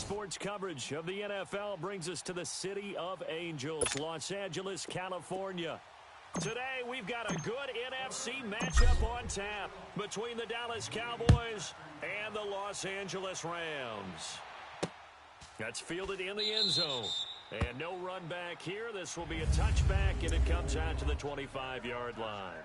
sports coverage of the NFL brings us to the City of Angels, Los Angeles, California. Today, we've got a good NFC matchup on tap between the Dallas Cowboys and the Los Angeles Rams. That's fielded in the end zone. And no run back here. This will be a touchback, and it comes out to the 25-yard line.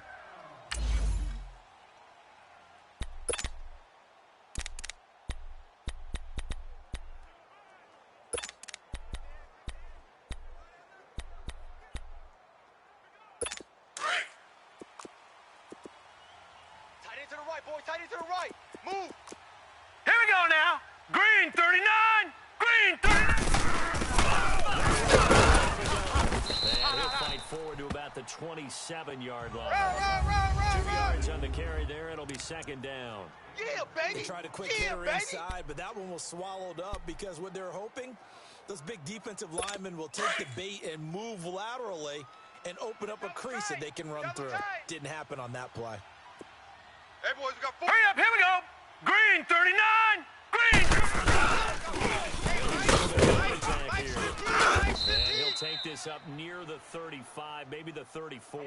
Forward to about the 27-yard line. Run, 2 yards on the carry there. It'll be second down. Yeah, baby. They tried a quick hitter inside, but that one was swallowed up because what they're hoping, those big defensive linemen will take the bait and move laterally and open up a crease that they can run through. Didn't happen on that play. Hey, boys, we got 4. Hurry up, here we go. Green, 39. Green. And he'll take this up near the 35, maybe the 34.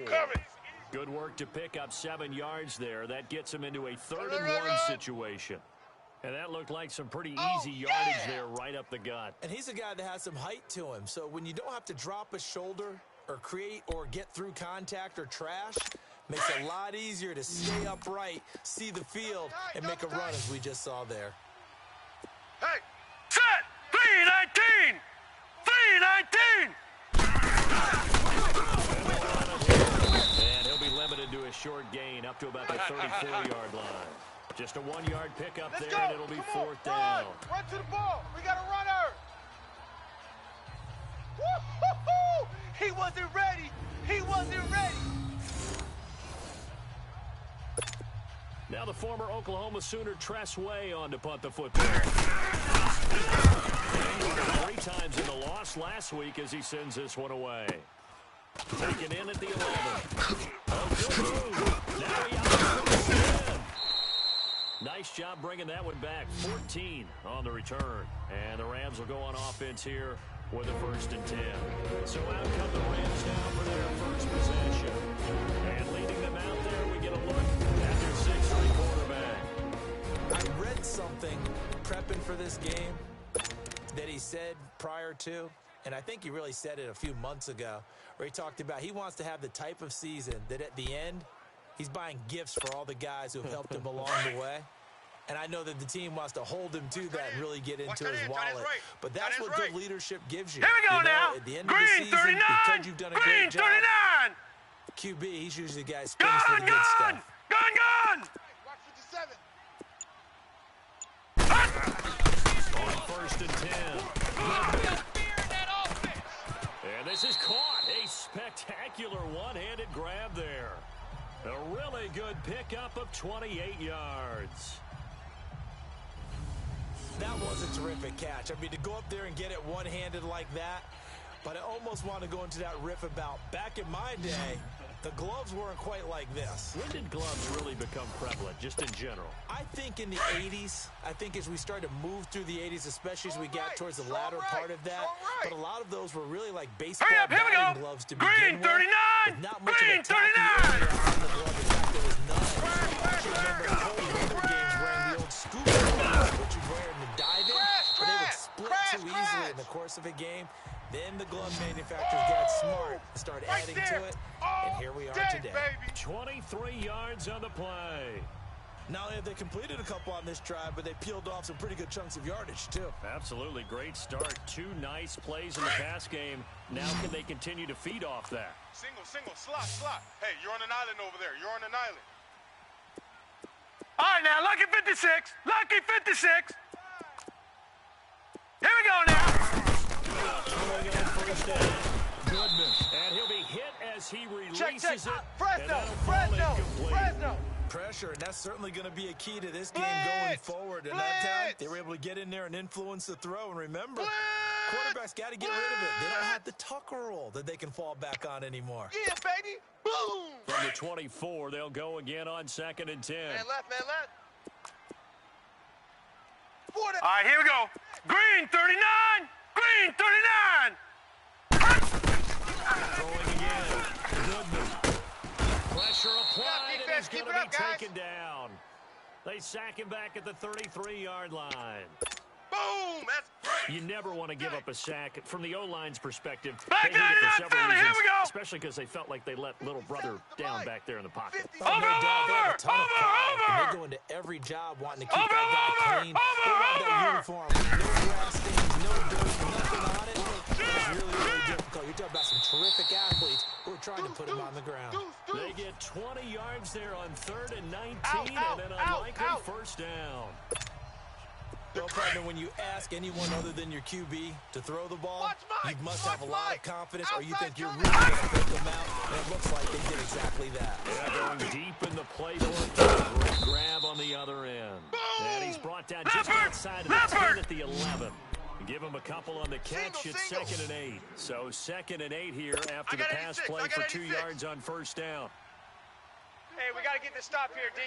Good work to pick up 7 yards there. That gets him into a 3rd-and-1 situation. And that looked like some pretty easy yardage there right up the gut. And he's a guy that has some height to him. So when you don't have to drop a shoulder or create or get through contact or trash, makes it a lot easier to stay upright, see the field, and make a run as we just saw there. Hey, set, 319. 319! And he'll be limited to a short gain up to about the 34-yard line. Just a 1-yard pickup there, and it'll be 4th down. Run to the ball. We got a runner. Woo-hoo-hoo! He wasn't ready. He wasn't ready. Now the former Oklahoma Sooner Tress Way on to punt the football. 3 times in the loss last week as he sends this one away. Taken in at the 11. Oh, good move. Now he outruns the 10. Nice job bringing that one back. 14 on the return. And the Rams will go on offense here with a 1st and 10. So out come the Rams now for their first possession. And leading them out there, we get a look at their 6'3" quarterback. I read something prepping for this game that he said prior to, and I think he really said it a few months ago, where he talked about he wants to have the type of season that at the end, he's buying gifts for all the guys who have helped him along the way. And I know that the team wants to hold him to that and really get into his wallet. But that's what good leadership gives you. Here we go now. At the end Green, of the season, 39. because you've done a Green, great job. 39. QB, he's usually the guy who spins for the good stuff. Gone! Watch 57. On 1st and 10. And this is caught. A spectacular one-handed grab there. A really good pickup of 28 yards. That was a terrific catch. I mean, to go up there and get it one-handed like that, but I almost want to go into that riff about back in my day, the gloves weren't quite like this. When did gloves really become prevalent, just in general? I think in the 80s. I think as we started to move through the 80s, especially as we got towards the latter part of that. But a lot of those were really like baseball batting gloves to begin with. Green, 39! Not much Green, of a tacky 39! area on the glove. In fact, there was none. I actually remember cold weather games wearing the old scuba gloves, which you'd wear in the diving, but they would split too easily in the course of a game. Then the glove manufacturers got smart and started adding to it, and here we are today. 23 yards on the play. Not only have they completed a couple on this drive, but they peeled off some pretty good chunks of yardage, too. Absolutely. Great start. 2 nice plays in the pass game. Now can they continue to feed off that? Single, slot. Hey, you're on an island over there. You're on an island. All right, now, lucky 56. Lucky 56. Here we go now. Goodman. And he'll be hit as he releases Check. it. Fresno. Pressure, and that's certainly going to be a key to this game going forward. And that time, they were able to get in there and influence the throw. And remember, quarterbacks got to get rid of it. They don't have the tucker roll that they can fall back on anymore. Yeah, baby. Boom. From the 24, they'll go again on 2nd and 10. Man left. water. All right, here we go. Green 39. Green 39. Throwing again. Goodman. Pressure applied, and he's Keep going it to up, be guys. taken down. They sack him back at the 33-yard line. Boom. That's great. You never want to give up a sack. From the O-line's perspective, Back they hit it for 99, several Philly, reasons, here we go. especially because they felt like they let little brother down back there in the pocket. Oh, no doubt. They have a ton of pride, and over. they go into every job wanting to keep Over, that guy over, clean. They love that over. uniform. No grass stains, no dirt, nothing on it. It's really, really difficult. You're talking about some terrific athletes who are trying to put him on the ground. They get 20 yards there on 3rd and 19, Out, and then out, unlikely out. first down. Well, partner, when you ask anyone other than your QB to throw the ball, Watch Mike, you must have a watch lot of Mike. confidence, or you Outside think you're coming. really going to pick them out, and it looks like they did exactly that. Yeah, going deep in the playbook. Great grab on the other end. And he's brought down just outside of the 10 at the 11. Give him a couple on the catch. Single, It's single. 2nd and 8. So 2nd and 8 here after I the got pass 86, play I got for 2 86. yards on first down. Hey, we got to get this stop here, D.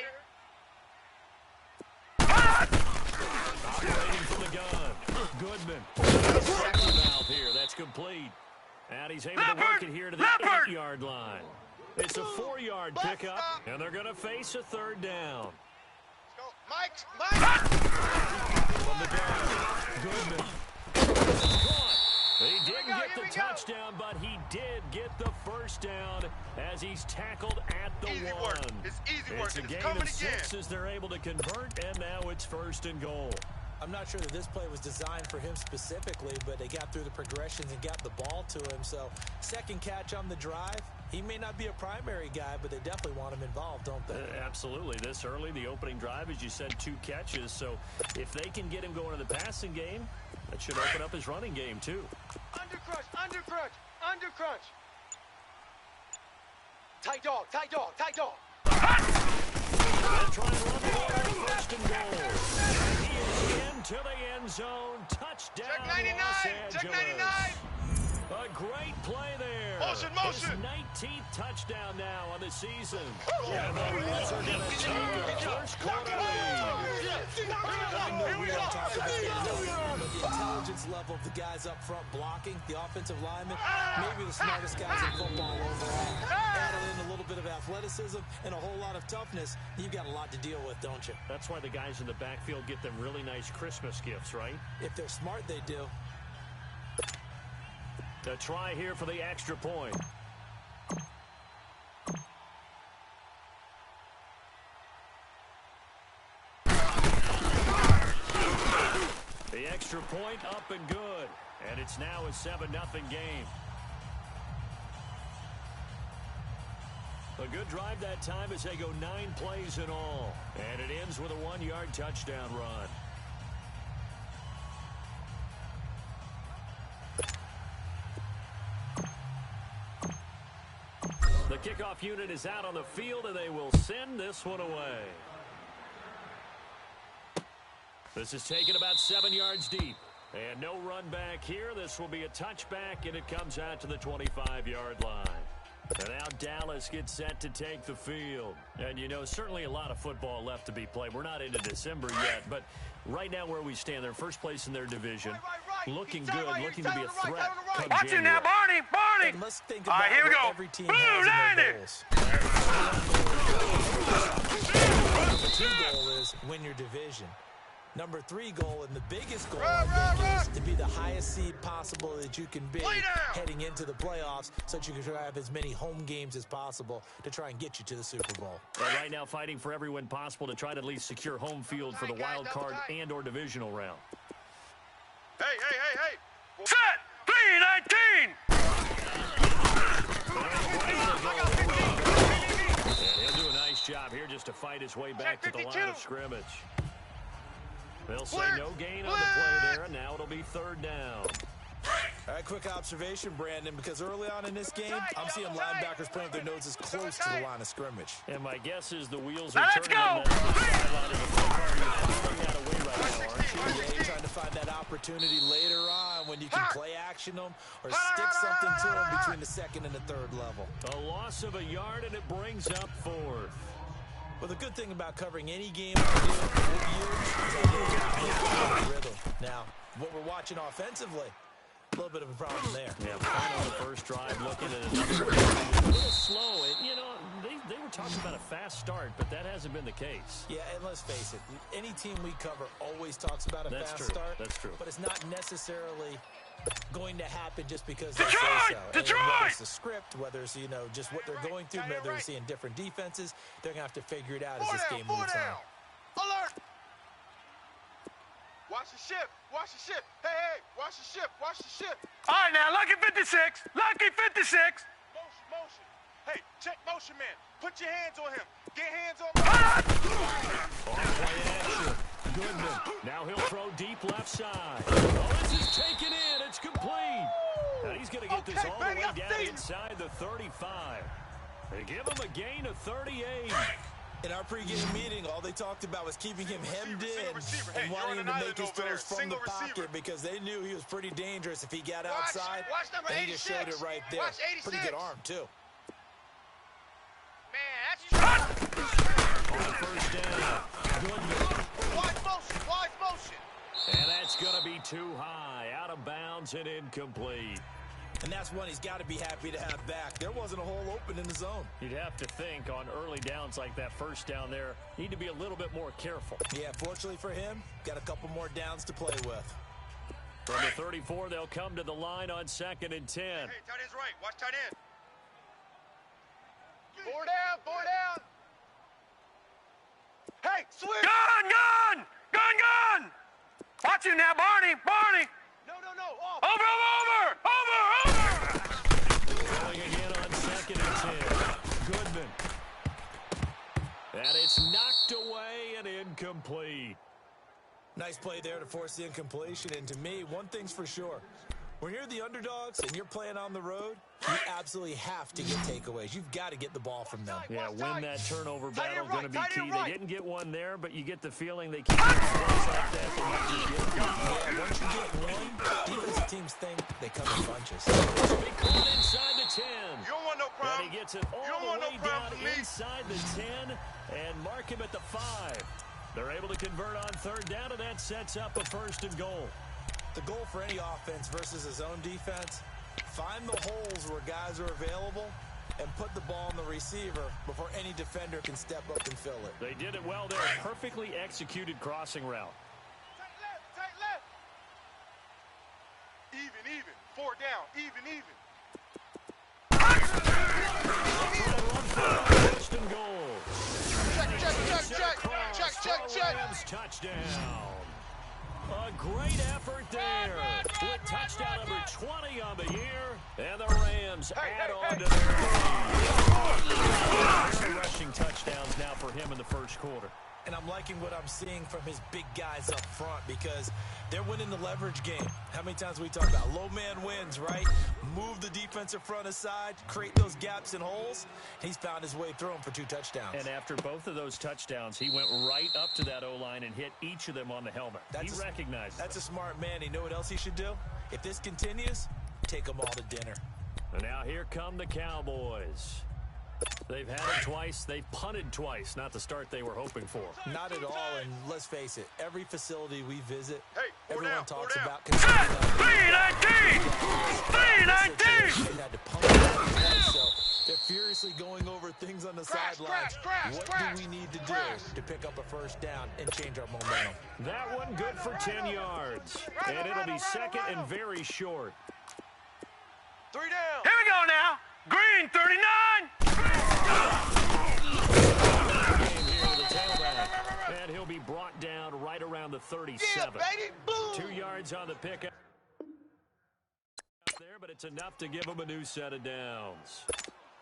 Operating from the gun. Goodman. Safety valve here. That's complete. And he's able to work it here to the 8-yard line. It's a 4-yard pickup, and they're going to face a 3rd down. Go. Mike. Mike. From the gun. Goodman. Caught. He didn't get the touchdown, but he did get the first down as he's tackled at the Easy 1. work. It's easy work, It's a and it's gain coming of 6 again. as they're able to convert, and now it's 1st and goal. I'm not sure that this play was designed for him specifically, but they got through the progressions and got the ball to him. So, second catch on the drive. He may not be a primary guy, but they definitely want him involved, don't they? Absolutely. This early, the opening drive, as you said, 2 catches. So if they can get him going in the passing game, that should open up his running game, too. Under crunch. Under crunch. Under crunch. Tight dog. Tight dog. Tight dog. They'll try and run the ball on 1st and goal. He is into the end zone. Touchdown, Check 99. Los Check Angeles. 99. A great play there. Motion, motion. His 19th touchdown now on the season. And the Reds are going to take a first quarter lead. I know we don't talk about it enough, but the intelligence level of the guys up front blocking, the offensive linemen, maybe the smartest guys in football overall. Add in a little bit of athleticism and a whole lot of toughness, you've got a lot to deal with, don't you? That's why the guys in the backfield get them really nice Christmas gifts, right? If they're smart, they do. A try here for the extra point. The extra point up and good. And it's now a 7-0 game. A good drive that time as they go 9 plays in all. And it ends with a 1-yard touchdown run. The kickoff unit is out on the field, and they will send this one away. This is taken about 7 yards deep. And no run back here. This will be a touchback, and it comes out to the 25-yard line. And now Dallas gets set to take the field. And, you know, certainly a lot of football left to be played. We're not into December yet, but right now where we stand, they're first place in their division. Looking good, looking to be a threat come Watch it now, January. Barney. And let's think All about right, here we what go. every team Blue has in their 90. goals. Number 2 goal is win your division. Number 3 goal, and the biggest goal, Run, I think, run, is to be the highest seed possible that you can be Lay down. heading into the playoffs so that you can have as many home games as possible to try and get you to the Super Bowl. And right now fighting for every win possible to try to at least secure home field for the wild card and or divisional round. Hey, hey, hey, hey. Set. 3-19. And he'll do a nice job here just to fight his way back to the line of scrimmage. They'll say no gain on the play there, and now it'll be 3rd down. All right, quick observation, Brandon, because early on in this game, I'm seeing linebackers playing with their noses close to the line of scrimmage. And my guess is the wheels are Let's turning on go. that sideline of the football. You're following that away right now, aren't you? Yeah, you're trying to find that opportunity later on when you can play action them or stick something to them between the 2nd and the 3rd level. A loss of a yard, and it brings up 4th. Well, the good thing about covering any game I do for years is I get the rhythm. Now, what we're watching offensively, a little bit of a problem there. Yeah, on the first drive, looking at another a little slow. You know, they were talking about a fast start, but that hasn't been the case. Yeah, and let's face it, any team we cover always talks about a fast start. That's true. But it's not necessarily going to happen just because Detroit! they say so. Detroit! Whether it's the script, whether it's, you know, just what they're going through, whether they're seeing different defenses, they're going to have to figure it out as this game moves on. Alert! Watch the ship. Watch the ship. Hey, hey, watch the ship. Watch the ship. All right, now, Lucky 56. Lucky 56. Motion. Hey, check motion, man. Put your hands on him. Get hands on Play action. Goodman. Now he'll throw deep left side. Oh, this is taken in. It's complete. Now he's going to get this all the way down inside the 35. They give him a gain of 38. In our pregame meeting, all they talked about was keeping him hemmed in and wanting him to make his throws from the pocket because they knew he was pretty dangerous if he got outside. And he just showed it right there. Pretty good arm, too. Man, that's On first down. Goodman. wide motion. And that's going to be too high. Out of bounds and incomplete. And that's one he's got to be happy to have back. There wasn't a hole open in the zone. You'd have to think on early downs like that first down there, need to be a little bit more careful. Yeah, fortunately for him, got a couple more downs to play with. From the 34, they'll come to the line on 2nd and 10. Hey, tight end's right. Watch tight end. 4 down. Hey, switch. Gun! Watch him now, Barney. No. Off. Over. Going again on 2nd and 10. Goodman. And it's knocked away and incomplete. Nice play there to force the incompletion. And to me, one thing's for sure. When you're the underdogs and you're playing on the road, you absolutely have to get takeaways. You've got to get the ball from them. Yeah, win that turnover battle, going to be key. They didn't get one there, but you get the feeling they keep it close like that. They might just get Yeah, once you get one, defensive teams think they come in bunches. Big call inside the 10. You don't want no problem. And he gets it all the way down inside the 10 and mark him at the 5. They're able to convert on 3rd down, and that sets up a 1st and goal. The goal for any offense versus a zone defense, find the holes where guys are available and put the ball on the receiver before any defender can step up and fill it. They did it well there. Perfectly executed crossing route. Tight left. Even. 4 down. Even. First and goal. Check. Rams touchdown. A great effort there. With touchdown number 20 on the year. And the Rams add on to their lead. Rushing touchdowns now for him in the first quarter. And I'm liking what I'm seeing from his big guys up front because they're winning the leverage game. How many times we talk about low man wins, right? Move the defensive front aside, create those gaps and holes. He's found his way through them for 2 touchdowns. And after both of those touchdowns, he went right up to that O-line and hit each of them on the helmet. He recognized That's them. a smart man. You know what else he should do? If this continues, take them all to dinner. And now here come the Cowboys. They've had it twice. They've punted twice. Not the start they were hoping for. Not at all, and let's face it, every facility we visit, Hey, everyone talks about... 319! They had to pump it, so they're furiously going over things on the sidelines. What do we need to do to pick up a 1st down and change our momentum? That one good for 10 yards. And it'll be 2nd and very short. 3 down. Here we go now. Green 39. And he'll be brought down right around the 37. Yeah, baby. Boom. 2 yards on the pickup there, but it's enough to give him a new set of downs.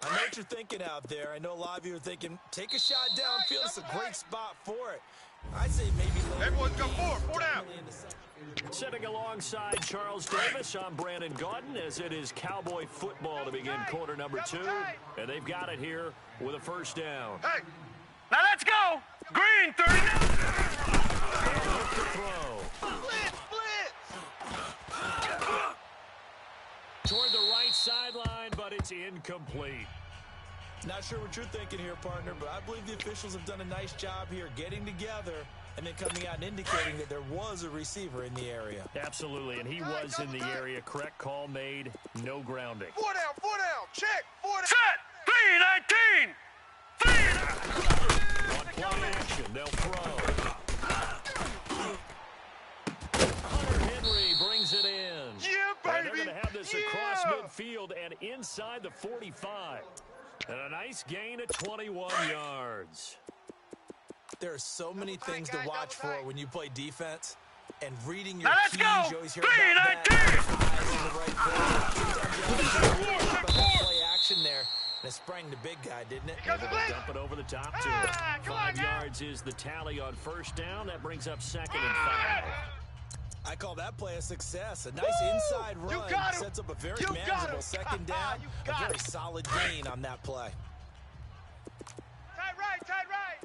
I know what you're thinking out there. I know a lot of you are thinking, take a shot downfield. It's a great spot for it. I'd say maybe later. Everyone's got 4 down. Sitting alongside Charles Davis, I'm Brandon Gaudin, as it is Cowboy football to begin quarter number 2. And they've got it here with a 1st down. Hey. Now let's go. Green 39. And look to throw. Blitz. Toward the right sideline, but it's incomplete. Not sure what you're thinking here, partner, but I believe the officials have done a nice job here getting together and then coming out and indicating that there was a receiver in the area. Absolutely, and he was in the area. Correct call made. No grounding. 4 down, 4 down. Check, 4 down. Set! 3-19! On play action, they'll throw. Hunter Henry brings it in. Yeah, And they're baby. going to have this across midfield and inside the 45. And a nice gain of 21 yards. There are so many things to watch for when you play defense, and reading your Now let's keys, go! you always hear about that. Eyes in the right place. Sometimes you have to play action there. And it sprang the big guy, didn't it? Able to dump it over the top to him. 5 yards is the tally on first down. That brings up 2nd and 5. I call that play a success. A nice inside run sets up a very manageable 2nd down. A very solid gain on that play. Tight right, tight right.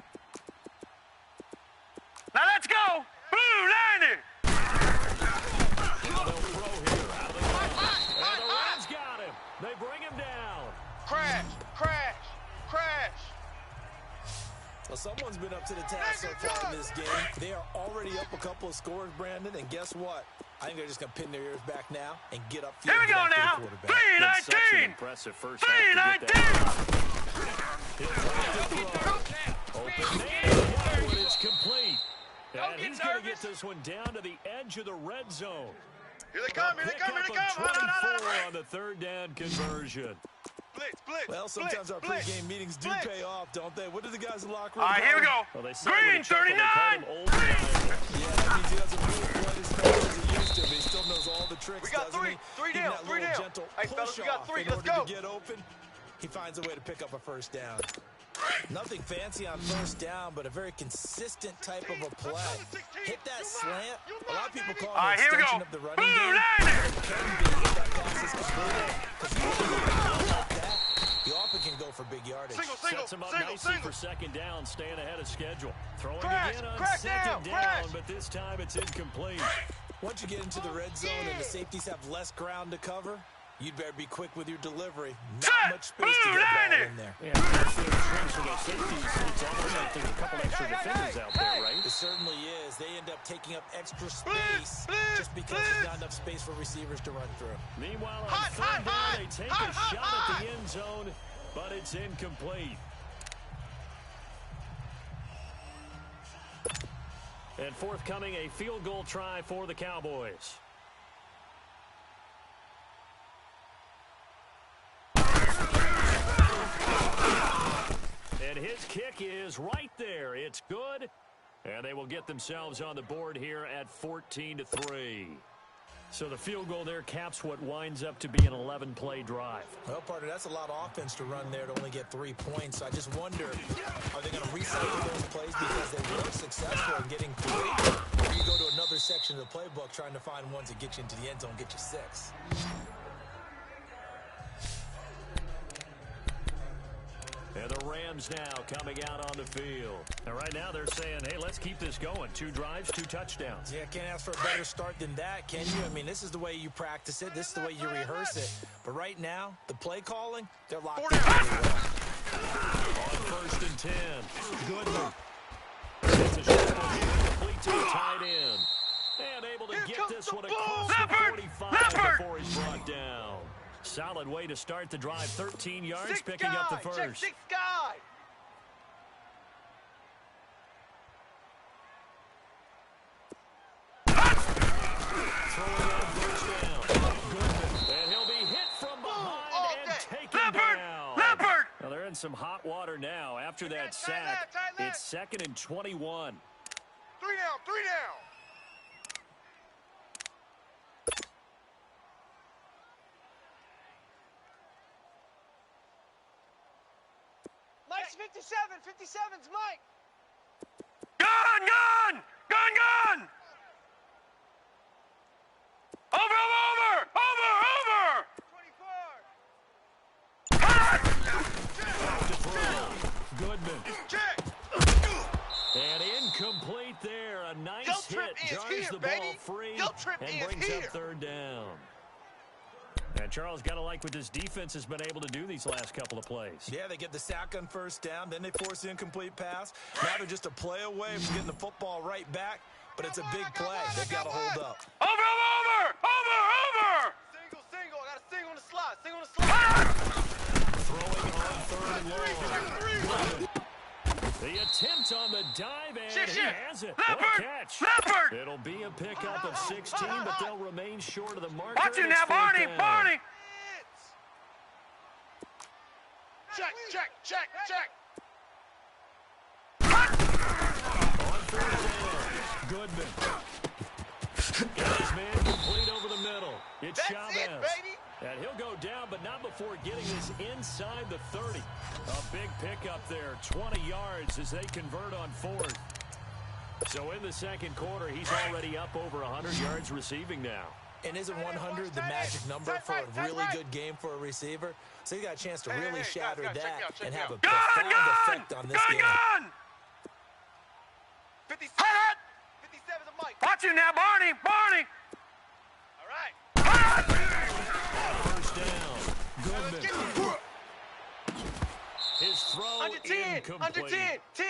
Now let's go! Blue 90! Now they'll throw here out of the gun. And the Reds got him. They bring him down. Crash, crash, crash. Well, someone's been up to the task so far in this game. They are already up a couple of scores, Brandon, and guess what? I think they're just going to pin their ears back now and get upfield. Here we go now! Been such an 3-19! impressive first half to get that. 3-19! Open man, and it's complete. And he's going to get this one down to the edge of the red zone. Here they come, here they come, here they come. 24 on the 3rd down conversion. Blitz, blitz. Well, sometimes our blitz, pregame meetings do blitz. pay off, don't they? What do the guys in the locker room All right, here we call go. Well, they said Green with a chuckle, they 39! called him old man. Yeah, that means he doesn't move quite as fast as he used to, but he still knows all the tricks, We got doesn't three. he? Three Even down, that three little down. gentle Hey, fellas, we got push-off three. in Let's order go. to get open, he finds a way to pick up a first down. Nothing fancy on first down, but a very consistent type of a play. Hit that slant. A lot of people call All it right, an here we extension go. of the running Blue game. 90! It can be if that pass is completed. Because you like that, you often can go for big yardage. Sets him up nicely for 2nd down, staying ahead of schedule. Throwing Crash, again on crash 2nd down, down, crash. but this time it's incomplete. Once you get into the red zone and the safeties have less ground to cover, you'd better be quick with your delivery. Not Set! much space to get a ball in there. Yeah, that's the strength of those safeties. It's almost like there's a couple extra defenders out there, right? It certainly is. They end up taking up extra space just because there's not enough space for receivers to run through. Meanwhile, on 3rd down, they take a shot at the end zone, but it's incomplete. And forthcoming, a field goal try for the Cowboys. And his kick is right there. It's good. And they will get themselves on the board here at 14-3. So the field goal there caps what winds up to be an 11-play drive. Well, partner, that's a lot of offense to run there to only get 3 points. So I just wonder, are they going to recycle those plays because they were successful in getting 3? Or you go to another section of the playbook trying to find ones that get you into the end zone, get you 6. And the Rams now coming out on the field. And right now they're saying, hey, let's keep this going. 2 drives, 2 touchdowns. Yeah, can't ask for a better start than that, can you? I mean, this is the way you practice it. This is the way you rehearse it. But right now, the play calling, they're locked in. On 1st and 10. Goodman. It's a short one here, complete to a tight end. And able to get this one across the 45 before he's brought down. Solid way to start the drive. 13 yards, picking up the first. Check 6 guy. Throwing out first down. Goodman. And he'll be hit from behind and taken down. Leopard! Well, they're in some hot water now after that sack. It's 2nd and 21. 3 down, 3 down. Mike's 57. 57's Mike. Gun! Gun! Gun! Gun! Over! Over! Over! Over! 24. Goodman. Check. And incomplete there. A nice Guilt trip hit. is Jars here, the ball baby. free Guilt trip and is brings here. up 3rd down. And Charles, got to like what this defense has been able to do these last couple of plays. Yeah, they get the sack on first down, then they force the incomplete pass. Now they're just a play away from getting the football right back, but it's a big play. They've got to hold up. Over! Single. I got a single on the slot. Single on the slot. Throwing on third and long. The attempt on the dive, and he has it. What a catch. Leopard! It'll be a pickup of 16, but they'll remain short of the marker. Watch you and now, it's fourth Barney! down. Barney! Check. On third down, Goodman. Got his man complete over the middle. It's That's Chavez. it, baby. And he'll go down, but not before getting this inside the 30. A big pickup there, 20 yards as they convert on fourth. So in the second quarter, he's already up over 100 yards receiving now. And isn't 100 the magic number for a really good game for a receiver? So you got a chance to really shatter guys, that check and me have out. a profound effect on this game. Gun! 57. Hut! 57 is a mic. Watch you now, Barney! All right. First down, Goodman. His throw Under 10. incomplete. 10.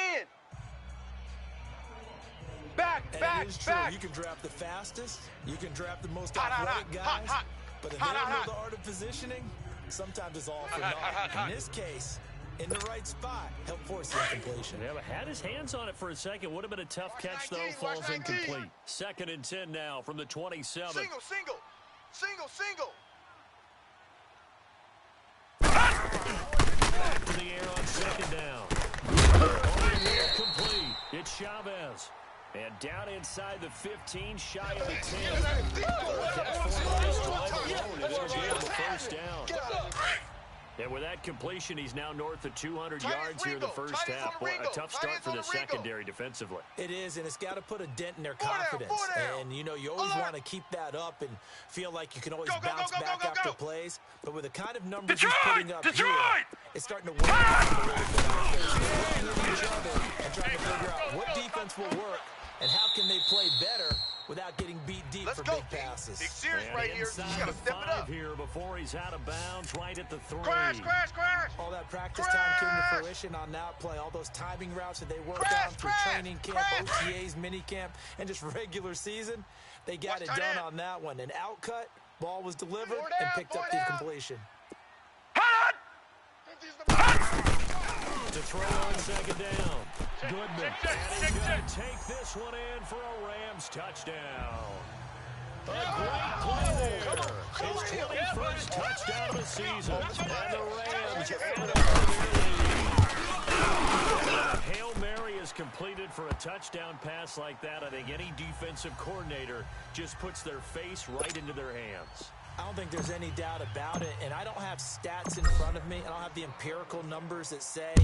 Back. And it is true. You can draft the fastest. You can draft the most Hot, athletic guys. hot. But if Hot, they don't hot, know the art of positioning, sometimes it's all for Hot, naught. hot. In this case, in the right spot, help force the incompletion. Yeah, but had his hands on it for a second. Would have been a tough catch, though. 19, Falls watch 19. incomplete. Second and 10 now from the 27. Single. Back to the air on second down. Complete. It's Chavez. And down inside the 15, shy of the 10. First down. And with that completion, he's now north of 200 yards here in the first half. Boy, a tough start for the secondary defensively. It is, and it's got to put a dent in their confidence. Four down. And, you know, you always want to keep that up and feel like you can always bounce back after plays. But with the kind of numbers he's putting up here, it's starting to work out a little bit out there. So they're each other and trying to figure out what defense will work and how can they play better without getting beat deep for big passes. Big series And right here. You inside got to the step it 5 up. here before he's out of bounds, right at the 3. Crash. All that practice time came to fruition on that play. All those timing routes that they worked Crash, on through crash, training camp, crash. OTAs, mini camp, and just regular season, they got Watch it tight done end. on that one. An outcut, ball was delivered, Four and down, picked up four the down. completion. Hut! To throw on second down. Goodman. And he's going to take this one in for a Rams touchdown. A great play there. His 21st touchdown of the season. And the Rams add a Hail Mary is completed for a touchdown pass like that. I think any defensive coordinator just puts their face right into their hands. I don't think there's any doubt about it, and I don't have stats in front of me. I don't have the empirical numbers that say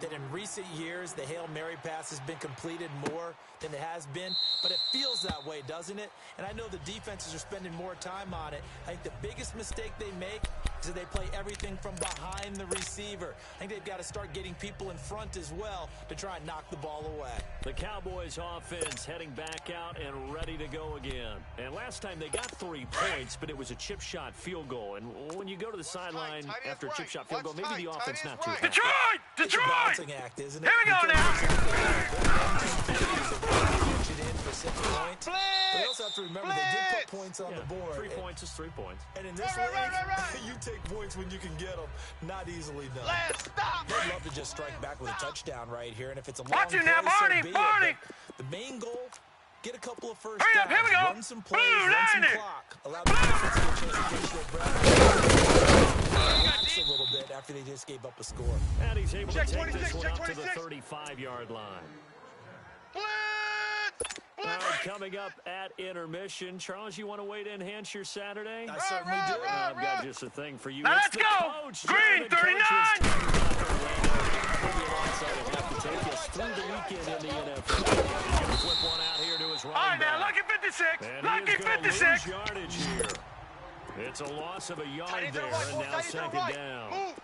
that in recent years the Hail Mary pass has been completed more than it has been, but it feels that way, doesn't it? And I know the defenses are spending more time on it. I think the biggest mistake they make is that they play everything from behind the receiver. I think they've got to start getting people in front as well to try and knock the ball away. The Cowboys offense heading back out and ready to go again. And last time they got 3 points, but it was a chip shot field goal. And when you go to the sideline tight after a is chip right. shot field goal, Watch maybe the tight, offense tight not is too right. happy. It's a balancing act, isn't it? Here we go now. Get it in for 6 points. But we also have to remember they did put points on the board. 3 points is 3 points. And in this Right. league, you take points when you can get them. Not easily done. Last stop. They'd love to just strike back with a touchdown right here. And if it's a long Watch it now, play, Barney, so be Barney. it. But the main goal, get a couple of first Hurry up, downs. here we go. Run some plays, Blue, run some line it. clock. Allow the defense to get a chance to catch their breath. Relax a little bit after they just gave up a score. And he's able to Check take 26, this one check up to the 26. 35-yard line. Blitz. All right, coming up at intermission. Charles, you want to wait to enhance your Saturday? I certainly do. I've got just a thing for you. Now It's let's the go. Coach, Green, Jonathan 39. He'll have to take us through the weekend in the NFL. He's going to flip one out here to his All running right, now, back. lucky 56. And Lucky he is going to 56. lose yardage here. It's a loss of a Tight yard end to there, the right. and Move, now tight end to the second right. down. Move.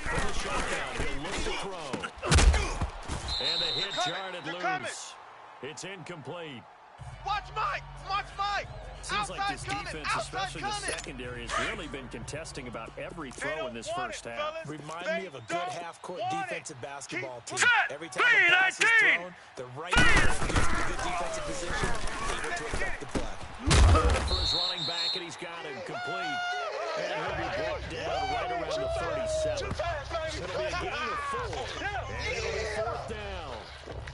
From the shotgun, he'll look to throw. And the hit coming. jarred it They're loose. coming. It's incomplete. Watch Mike. Watch Mike. Seems like this defense, especially the secondary, has really been contesting about every throw in this first half. Remind me of a good half-court defensive basketball team. Set. Every time the pass is thrown, the right hand gets in a good defensive position, able to affect the play. For his running back, and he's got him complete. And he'll be brought down right around the 37. It'll be a gain of 4. And it'll be 4th down.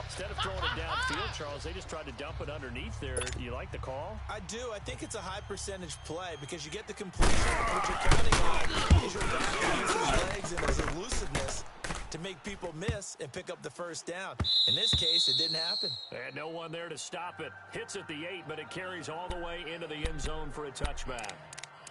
Instead of throwing it downfield, Charles, they just tried to dump it underneath there. Do you like the call? I do. I think it's a high percentage play because you get the completion. What you're counting on is your back to use his legs and his elusiveness to make people miss and pick up the first down. In this case, it didn't happen. And no one there to stop it. Hits at the 8, but it carries all the way into the end zone for a touchback.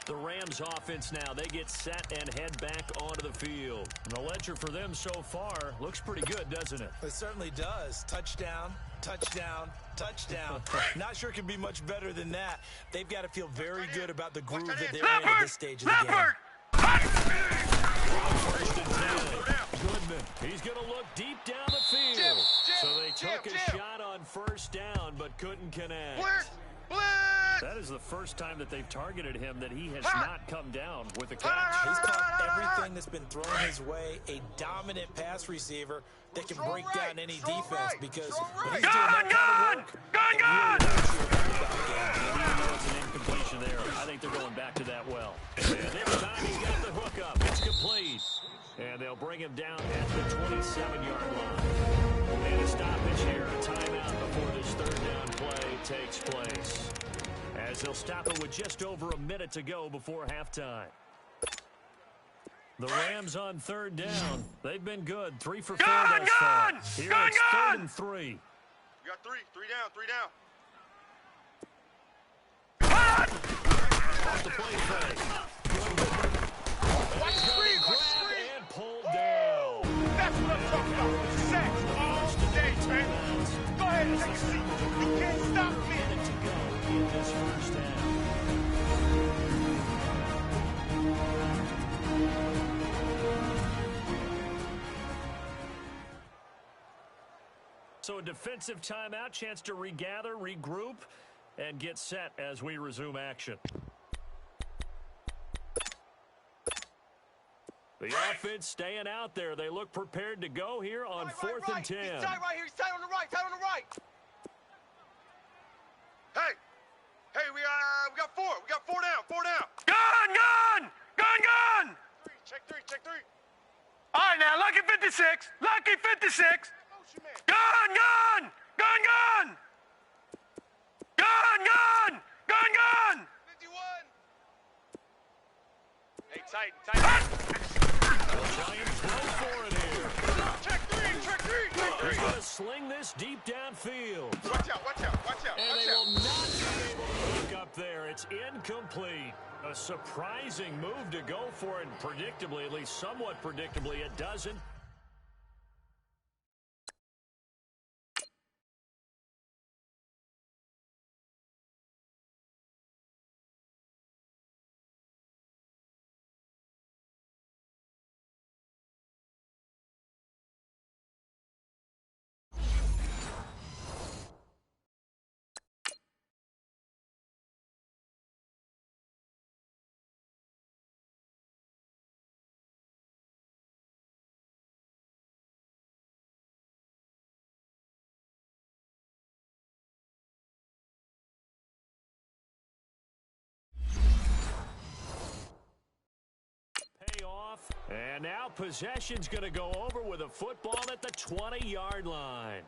The Rams offense now, they get set and head back onto the field. And the ledger for them so far looks pretty good, doesn't it? It certainly does. Touchdown, touchdown, touchdown. Not sure it can be much better than that. They've got to feel very good about the groove that they're in at this stage of the game. First and 10. Goodman, he's going to look deep down the field. So they took a shot on first down, but couldn't connect. That is the first time that they've targeted him that he has not come down with a catch. He's caught everything that's been thrown his way. A dominant pass receiver that can break down any defense because when he's doing that kind of work, Even though it's an incompletion there, I think they're going back to that well. And this time he's got the hook up. It's complete. And they'll bring him down at the 27-yard line. And a stoppage here, a timeout before this third down play takes place. As they'll stop it with just over a minute to go before halftime. The Rams on third down. They've been good. 3 for 4 thus far. Here it's 3rd and 3. We got 3 down, 3 down. Off the play fake. Watch the screen, watch the screen. And pulled down. That's what I'm talking about. Sack all day, man. Go ahead and take a seat. You can't stop me. Minute to go in this first half. So a defensive timeout, chance to regather, regroup, and get set as we resume action. The offense staying out there. They look prepared to go here on 4th and 10. He's tight right here. He's tight on the right. Tight on the right. Hey, we got 4. We got 4 down. 4 down. Gun! Check three. All right, now, lucky 56. Lucky 56. Motion man. Gun! 51. Hey, tight. Giants go for it here. Check three. They're going to sling this deep downfield. Watch out. And they will not be able to look up there. It's incomplete. A surprising move to go for it, and predictably, at least somewhat predictably, it doesn't. Off. And now possession's going to go over with a football at the 20-yard line.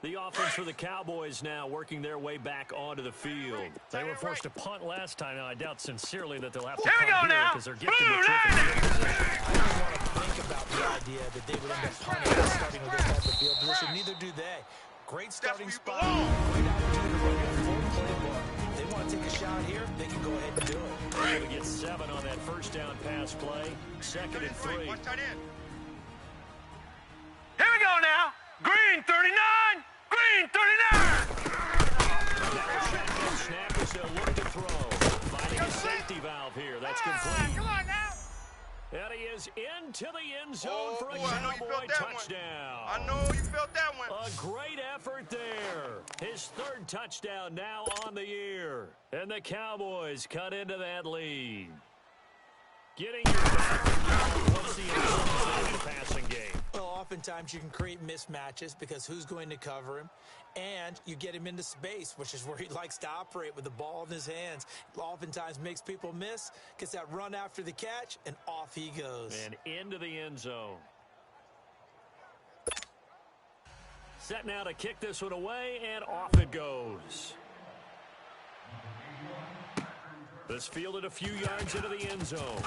The offense for the Cowboys now working their way back onto the field. They were forced to punt last time. Now, I doubt sincerely that they'll have to punt here because they're gifted with triple field position. I don't want to think about the idea that they would end up punting and starting with this type of field position. Neither do they. Great starting spot. Great opportunity to run your full playbook. They want to take a shot here, they can go ahead and do it. They're going to get 7 on that first down pass play. 2nd and 3. Watch tight end. Here we go now. Green 39. Green 39. Now a shotgun snap as they'll look to throw. Finding a safety valve here. That's complete. Come on now. And he is into the end zone for a I know you Cowboy felt that touchdown. one. I know you felt that one. A great effort there. His 3rd touchdown now on the year. and the Cowboys cut into that lead. Getting your what's the importance of the passing game? Well, oftentimes you can create mismatches because who's going to cover him, and you get him into space, which is where he likes to operate with the ball in his hands. Oftentimes makes people miss, gets that run after the catch, and off he goes. And into the end zone. Set now to kick this one away, and off it goes. This fielded a few yards into the end zone.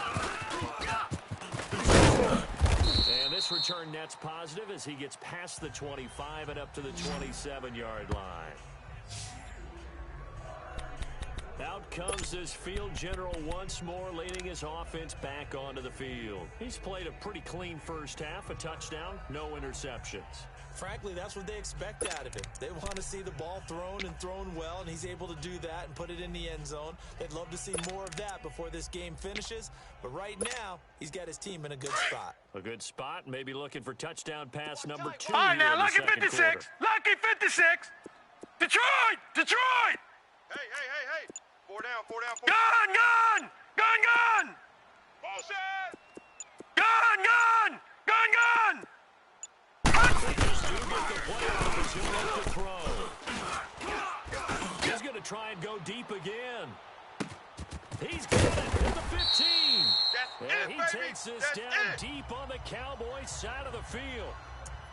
And this return net's positive as he gets past the 25 and up to the 27-yard line. Out comes this field general once more, leading his offense back onto the field. He's played a pretty clean first half, a touchdown, no interceptions. Frankly, that's what they expect out of him. They want to see the ball thrown and thrown well, and he's able to do that and put it in the end zone. They'd love to see more of that before this game finishes, but right now, he's got his team in a good spot. A good spot, maybe looking for touchdown pass number 2. All right, now, lucky 56. Lucky 56. Detroit! Detroit! Hey. 4 down. Gun! Bullshit! Gun! Just do get the play off as he'll look to throw. He's going to try and go deep again. He's got it at the 15. And he takes this down deep on the Cowboys side of the field.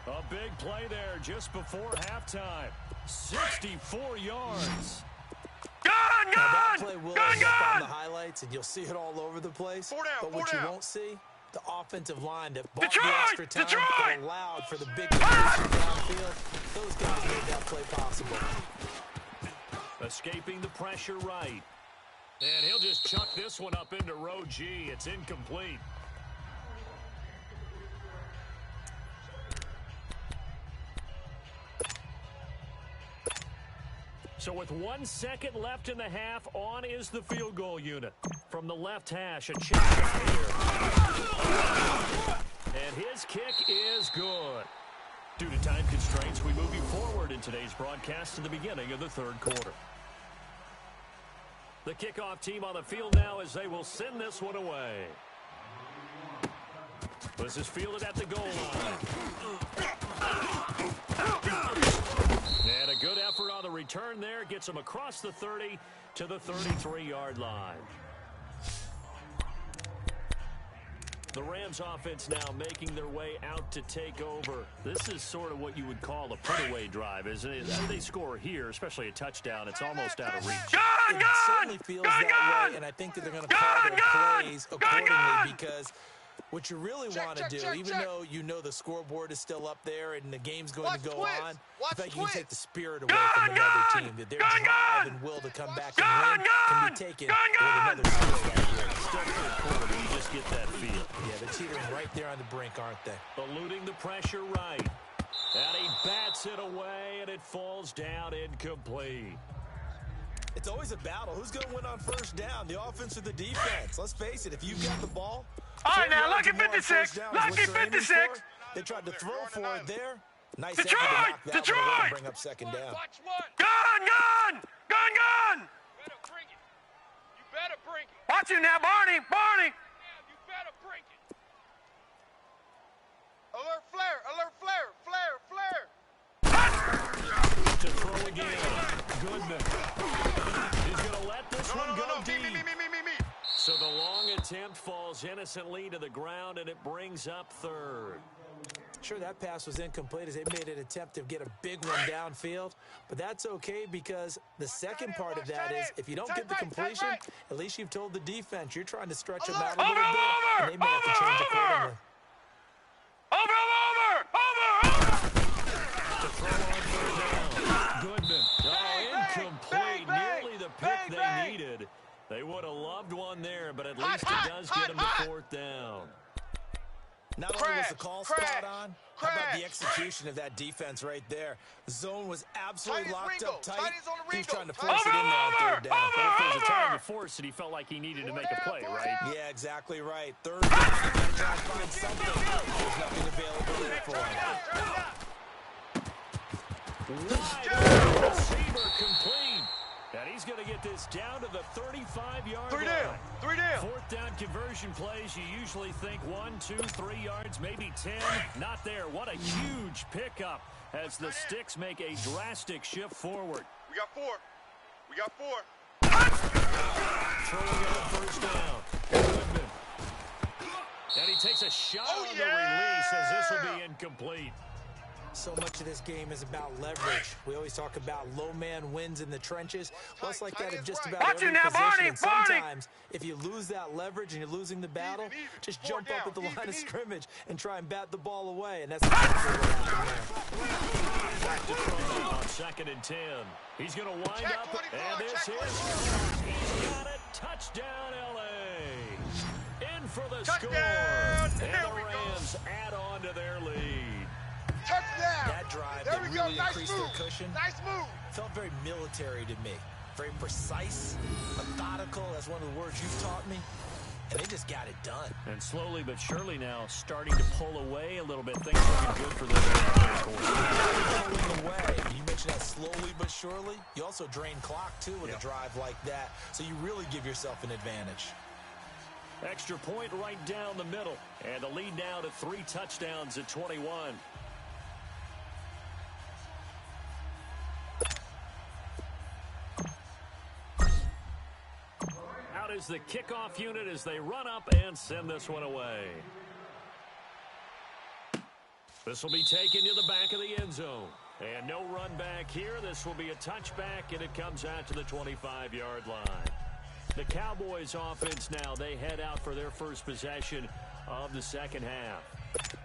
A big play there just before halftime. 64 yards. Now that play will end up on the highlights, and you'll see it all over the place. 4 down, but 4 what down. you won't see, the offensive line that bought Detroit! the extra time Detroit! that allowed for the big completion downfield. Those guys made that play possible. Escaping the pressure right. And he'll just chuck this one up into row G. It's incomplete. So with 1 second left in the half, on is the field goal unit. From the left hash, a check here. And his kick is good. Due to time constraints, we move you forward in today's broadcast to the beginning of the third quarter. The kickoff team on the field now as they will send this one away. This is fielded at the goal line. And a good effort on the return there. Gets him across the 30 to the 33-yard line. The Rams offense now making their way out to take over. This is sort of what you would call a put-away drive, isn't it? They score here, especially a touchdown. It's almost out of reach. It certainly feels that way, and I think that they're going to call their plays accordingly because what you really want to do, even though you know the scoreboard is still up there and the game's going to go on, I think you can take the spirit away from another team, that their drive and will to come back and win can be taken with another skill right here. Still pretty cool, but you just get that feel. Yeah, they're teetering right there on the brink, aren't they? Eluding the pressure right. And he bats it away, and it falls down incomplete. It's always a battle. Who's going to win on first down, the offense or the defense? Let's face it, if you've got the ball, All right, now, 4 yards lucky or more on 56. first down is Lucky what they're aiming 56. for. They tried to throw for it there. Nice Detroit! effort to knock that one away Detroit! and bring up second down. Watch one. Gun! Better bring it. You better bring it. Watch you now, Barney! Now you better bring it. Alert flare. To throw again. Goodman. He's going to let this one go deep. Me. So the long attempt falls innocently to the ground, and it brings up third. Sure, that pass was incomplete as they made an attempt to get a big one downfield, but that's okay because the second part of that is if you don't get the completion, at least you've told the defense you're trying to stretch them out a little bit, and they may have to change accordingly. Over! To throw on third down. Goodman. Incomplete. Nearly the pick they needed. They would have loved one there, but at least it does get them to fourth down. Not only was the call spot on, how about the execution of that defense right there? The zone was absolutely locked up tight. He was trying to force it in there on third down. But if there was a time to force it, he felt like he needed to make a play, right? Yeah, exactly right. Third down, he's got to try and find something. There's nothing available there for him. Wide open receiver complete. And he's going to get this down to the 35-yard line. Three down. 3 down. Fourth down conversion plays, you usually think 1, 2, 3 yards, maybe 10. Not there. What a huge pickup as the Sticks make a drastic shift forward. We got 4. We got 4. Throwing out first down. Goodman. And he takes a shot on the release as this will be incomplete. So much of this game is about leverage. We always talk about low man wins in the trenches. Well, it's like that in just about every position. And sometimes, if you lose that leverage and you're losing the battle, just jump up at the line of scrimmage and try and bat the ball away. And that's exactly what happened there. Back to throw on 2nd and 10. He's going to wind up, and this is he's got it. Touchdown, L.A. In for the score. And the Rams add on to their lead. Touchdown. That drive There that we go. really Nice increased move. their cushion. Nice move. Felt very military to me. Very precise, methodical. That's one of the words you've taught me. And they just got it done. And slowly but surely now starting to pull away a little bit. Things looking good for them. Pulling away. You mentioned that slowly but surely. You also drain clock, too, with a drive like that. So you really give yourself an advantage. Extra point right down the middle. And the lead now to 3 touchdowns at 21. Out is the kickoff unit as they run up and send this one away. This will be taken to the back of the end zone. And no run back here. This will be a touchback, and it comes out to the 25-yard line. The Cowboys offense now, they head out for their first possession of the second half.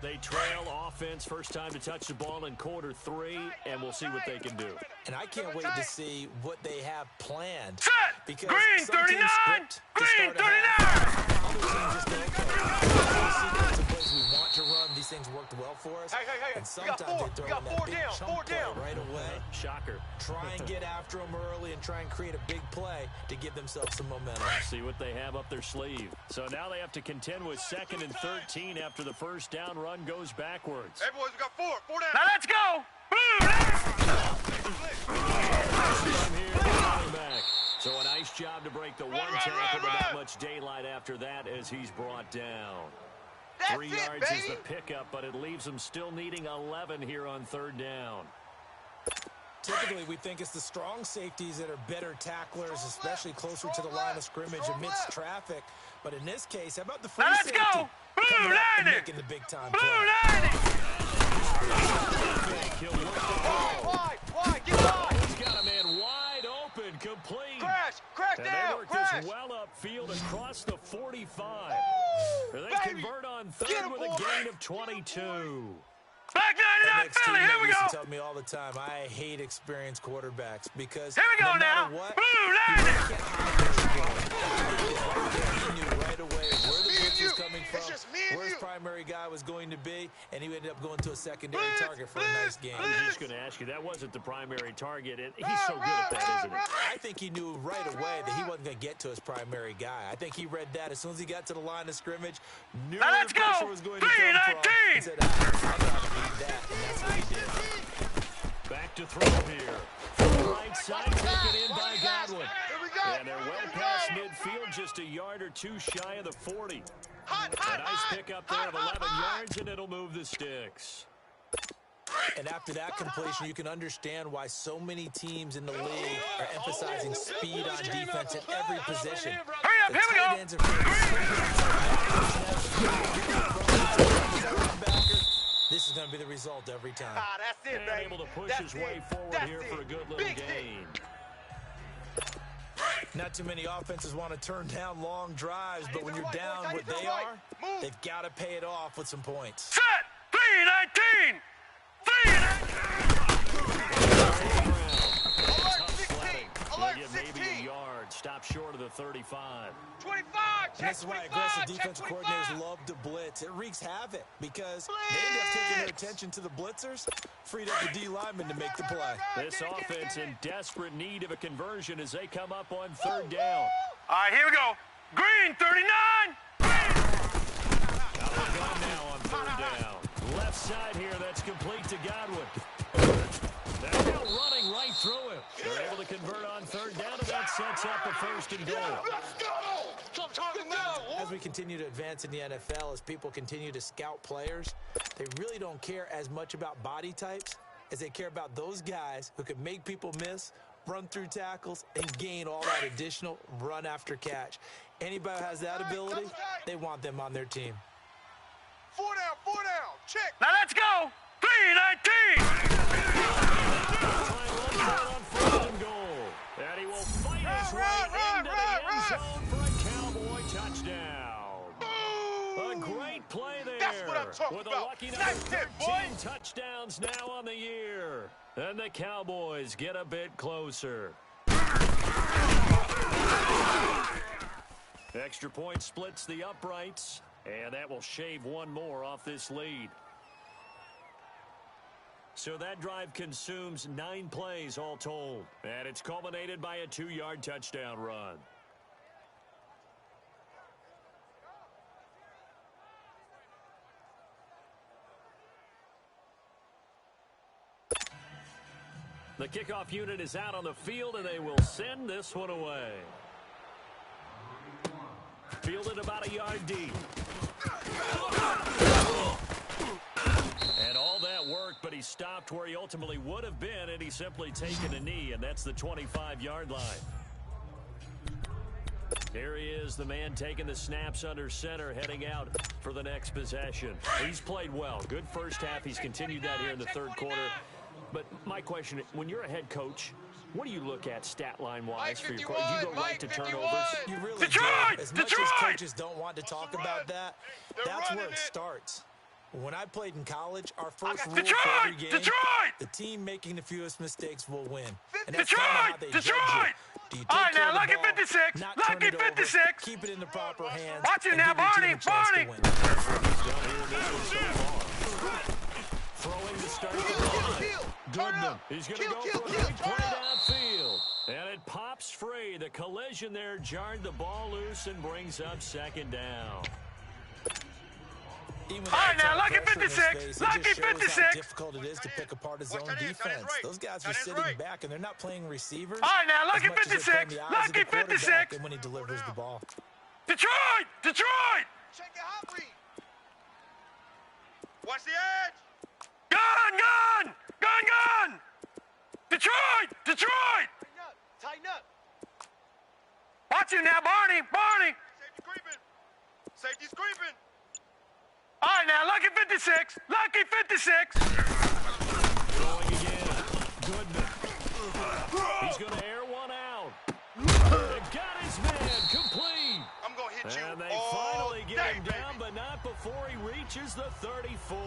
They trail offense, first time to touch the ball in quarter 3, and we'll see what they can do. And I can't wait to see what they have planned. Set! Because Green some teams 39! script to Green start a half. 39! Other teams just don't care. We see lots of plays we want to run. These things worked well for us. Hey. And We got sometimes 4. they throw We got in that 4 big down. chunk 4 play down. right away. Shocker. Try and get after them early and try and create a big play to give themselves some momentum. See what they have up their sleeve. So now they have to contend with 2nd and 13 after the first down run goes backwards. Hey, boys, we got 4. 4 down. Now let's go! Blue! So a nice job to break the one tackle without much daylight after that as he's brought down. That's 3 it, yards is baby. the pickup, but it leaves them still needing 11 here on 3rd down. Typically, we think it's the strong safeties that are better tacklers, especially closer to the line of scrimmage amidst traffic. But in this case, how about the free Now let's safety go! Blue coming up and 90! making the big-time Blue play? 90! He'll work the ball. Wide. Get wide. He's got a man wide open, complete. Crash And down. they work this well upfield across the 45. They baby. convert on Get 3rd him, with a boy. gain of 22. Back 99 Next Philly, here teammate we used go! to tell me all the time, I hate experienced quarterbacks because Here we go no now! matter what, Blue you 90! can't hide where you're going. He knew right away where the me blitz and you. was coming from, It's just me and where his you. primary guy was going to be, and he ended up going to a secondary Blitz, target for a nice game. I was just going to ask you, that wasn't the primary target, and he's so good at that, isn't he? I think he knew right away that he wasn't going to get to his primary guy. I think he read that as soon as he got to the line of scrimmage, knew Now where let's the pressure go! was going to come from, 3-19! and said, I got to beat that, and that's what he did. Back to throw here. From the right side, taken in by Godwin. Here we go. And they're well past midfield, just a yard or 2 shy of the 40. A nice pickup there of 11 yards, and it'll move the Sticks. And after that completion, you can understand why so many teams in the league are emphasizing speed on defense at every position. Hurry up, The here we tight go! ends are this is going to be the result every time. That's it, And baby. able to push That's his way it. forward That's here it. for a good little Big gain. Not too many offenses want to turn down long drives, but when you're down what they are, they've got to pay it off with some points. Set! 3-19! 3-19! Tough sledding. They'll Alert get 16. maybe a yard. Stop short of the 35. 25. And this is why aggressive defensive coordinators love to blitz. It wreaks havoc because they end up taking their attention to the blitzers, freed up the D lineman to make the play. This offense in desperate need of a conversion as they come up on 3rd down. All right, here we go. Green 39! Out of the gun now on 3rd down. Left side here, that's complete to Godwin. Now go running right through him. They're able to convert on third down, and that sets up a first and goal. Let's go! That's what I'm talking about. As we continue to advance in the NFL, as people continue to scout players, they really don't care as much about body types as they care about those guys who can make people miss, run through tackles, and gain all that additional run after catch. Anybody who has that ability, they want them on their team. 4 down, check. Now let's go. 319. On first and goal. And he will fight his way into the end zone for a Cowboy touchdown. A great play there. That's what I'm talking with about. A lucky number Nice hit, 13 boy. touchdowns now on the year. And the Cowboys get a bit closer. Extra point splits the uprights, and that will shave one more off this lead. So that drive consumes 9 plays all told, and it's culminated by a 2-yard touchdown run. The kickoff unit is out on the field, and they will send this one away. Fielded about a yard deep. And all that worked, but he stopped where he ultimately would have been, and he's simply taken a knee, and that's the 25-yard line. Here he is, the man taking the snaps under center, heading out for the next possession. He's played well. Good first half. He's continued that here in the third quarter. But my question, when you're a head coach, what do you look at stat line wise for your coach? You go right to turnovers. You really Detroit! do. As much Detroit! as coaches don't want to talk about that, that's where it starts. When I played in college, our first rule for every game, the team making the fewest mistakes will win. And that's kind of how they judge you. Do you take All right, care now, of the lucky ball, 56, not lucky turn it over, 56. keep it in the proper hands, Watch it and now, give your team a chance to Barney. win. Throwing to start the drive. Goodman. He's going to go for a big play downfield. And it pops free. The collision there jarred the ball loose and brings up second down. Even All right, now, lucky pressure in his 56, face, lucky it just shows 56. how difficult it is to pick apart his Watch own that in, defense. that is right. Those guys are That is sitting right. back, and they're not playing receivers. All right, now, lucky as much as they're playing 56, the eyes of the lucky quarterback 56. and when he delivers the ball. Detroit! Detroit! Check your hot read. Watch the edge. Gun! Gun! Gun! Gun! Detroit! Detroit! Tighten up. Watch it now, Barney! Barney! Safety creeping. Safety's creeping. All right, now, lucky 56, lucky 56. Going again. Goodman. He's going to air one out. They got his man complete. I'm going to hit you And they all finally get day, him baby. down, but not before he reaches the 34.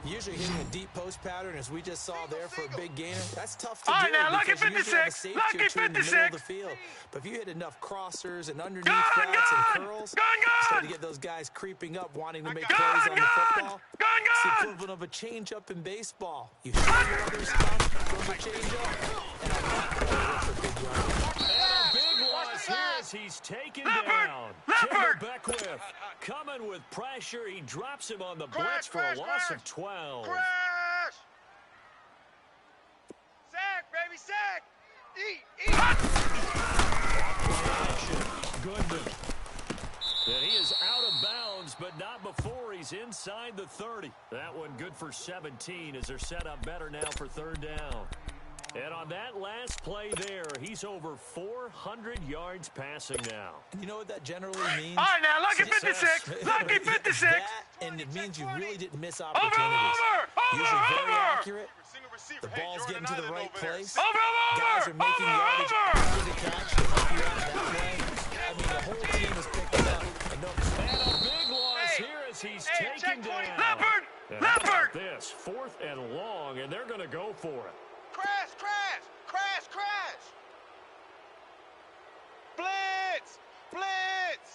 Usually hitting a deep post pattern, as we just saw there for a big gainer, that's tough to All do right, now, lucky because you usually have a 56, safety lucky or two in the middle of the 56. field. But if you hit enough crossers and underneath Gun, routes gun, and curls, gun, gun. start to get those guys creeping up, wanting to make Gun, plays on the gun, football. gun, It's the gun. equivalent of a change-up in baseball. You hit your other stuff, throw the change-up, and on that play, it's a big yard. And a big loss here as he's taken Leopard! down. Leopard! Timber Beckwith coming with pressure. He drops him on the Crash, blitz for a crash, loss crash. of 12. Crash. Sack, baby, sack. Eat. Action. Goodman. And he is out of bounds, but not before he's inside the 30. That one good for 17 as they're set up better now for third down. And on that last play there, he's over 400 yards passing now. You know what that generally means? All right, now, lucky Success. 56, lucky 56. That, and it means you really didn't miss Over, opportunities. over, Usually very over. accurate. Single receiver. The ball's getting to the right place. Over, Guys over, are making over, yardage over. after the catch to help you out that way. I mean, the whole team is picking up. And And a big loss here as he's taken check down. 20. Leopard! And how about Leopard! this, 4th and long, and they're going to go for it. Crash, crash, crash, crash. Blitz, blitz.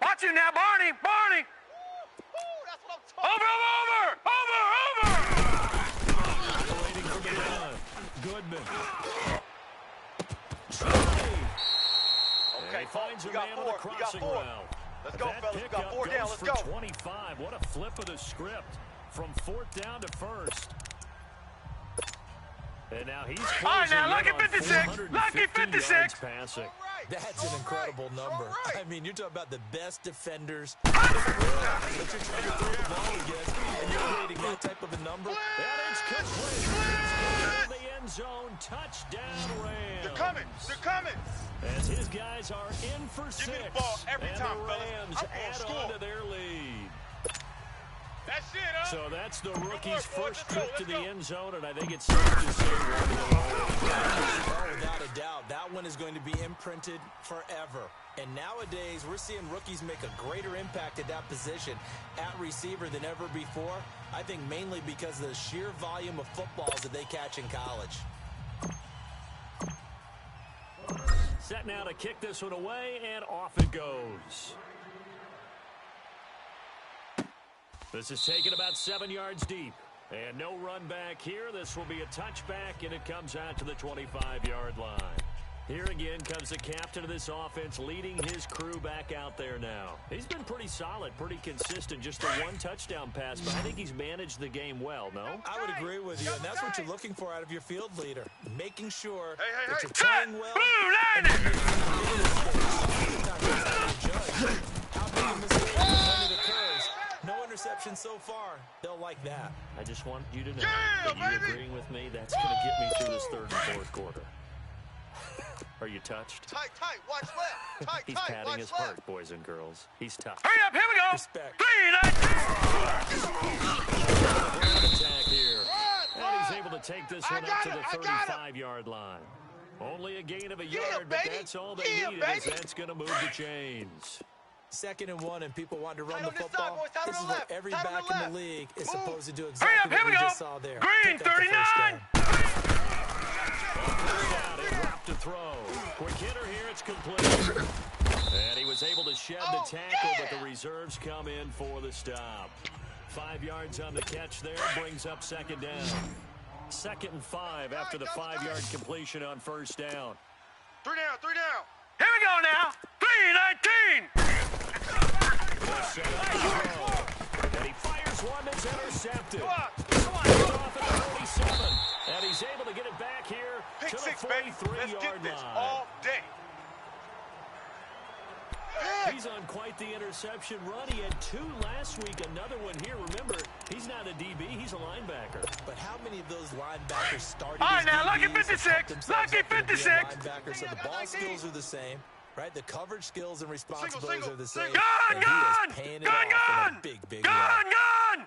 Watch it now, Barney! Barney! Woo, that's what I'm talking Over, over, over, over! Waiting for the run. Goodman. Okay, He finds a we got man on the 4. We got crossing 4. route. Let's go, That fellas. We got pickup 4 down. goes Let's for go. 25. What a flip of the script from 4th down to 1st. And now he's All right, closing now, in lucky on 56, 450 lucky 56. yards passing. That's an incredible number. I mean, you're talking about the best defenders in the world that you're trying to throw the ball against, and you're creating that type of a number. And it's complete. In the end zone, touchdown Rams. They're coming. They're coming. As his guys are in for 6. Give me the ball every and time, the fellas. Rams I'm gonna add score. on to their lead. That's it, huh? So that's the rookie's boys. first Let's go, trip to let's the go. end zone, and I think it's safe to say Oh, without a doubt, that one is going to be imprinted forever. And nowadays, we're seeing rookies make a greater impact at that position at receiver than ever before. I think mainly because of the sheer volume of footballs that they catch in college. set now to kick this one away, and off it goes. This is taken about 7 yards deep. And no run back here. This will be a touchback, and it comes out to the 25-yard line. Here again comes the captain of this offense, leading his crew back out there now. He's been pretty solid, pretty consistent, just the one touchdown pass, but I think he's managed the game well, no? I would agree with you, and that's what you're looking for out of your field leader, making sure Hey, that you're hey. playing well. Blue And you're judge how big a mistake when it occurs. No interception so far. They'll like that. I just want you to know Yeah, that you baby. agreeing with me, that's going to get me through this third and fourth quarter. Are you touched? Tight, watch left. Tight, He's watch patting his left. heart, boys and girls. He's tough. Hurry up, here we go. Respect. 3-9. Attack here. And he's Run. able to take this I one up got to him, the I got him. 35-yard line. Only a gain of a Yeah, yard, but baby. that's all they Yeah, needed, as baby. that's going to move the chains. 2nd and 1, and people want to run Tight the on this side, football. boys. Tight This on is the what left. every Tight on back the in left. the league is Move. supposed to do Hurry exactly up, here what we we go. just saw there. Green, Pick up the first 39. down. He dropped to throw. Quick hitter here, it's complete. And he was able to shed the tackle, but the reserves come in for the stop. 5 yards on the catch there, brings up 2nd down. 2nd and 5 after the 5-yard completion on 1st down. 3 down, 3 down. Here we go now. 3-19. And he fires one that's intercepted. Come on. He's off at the 47. And he's able to get it back here Pick to the 6, baby. Let's 43-yard get this line. all day. He's on quite the interception run. He had 2 last week, another one here. Remember, he's not a DB, he's a linebacker. But how many of those linebackers started All right, as now, lucky DBs and 56, helped themselves lucky up into being 56. linebackers? So the ball skills are the same, right? The coverage skills and responsibilities Single, are the same. single. And he is paying it off in a big, big way. Gun.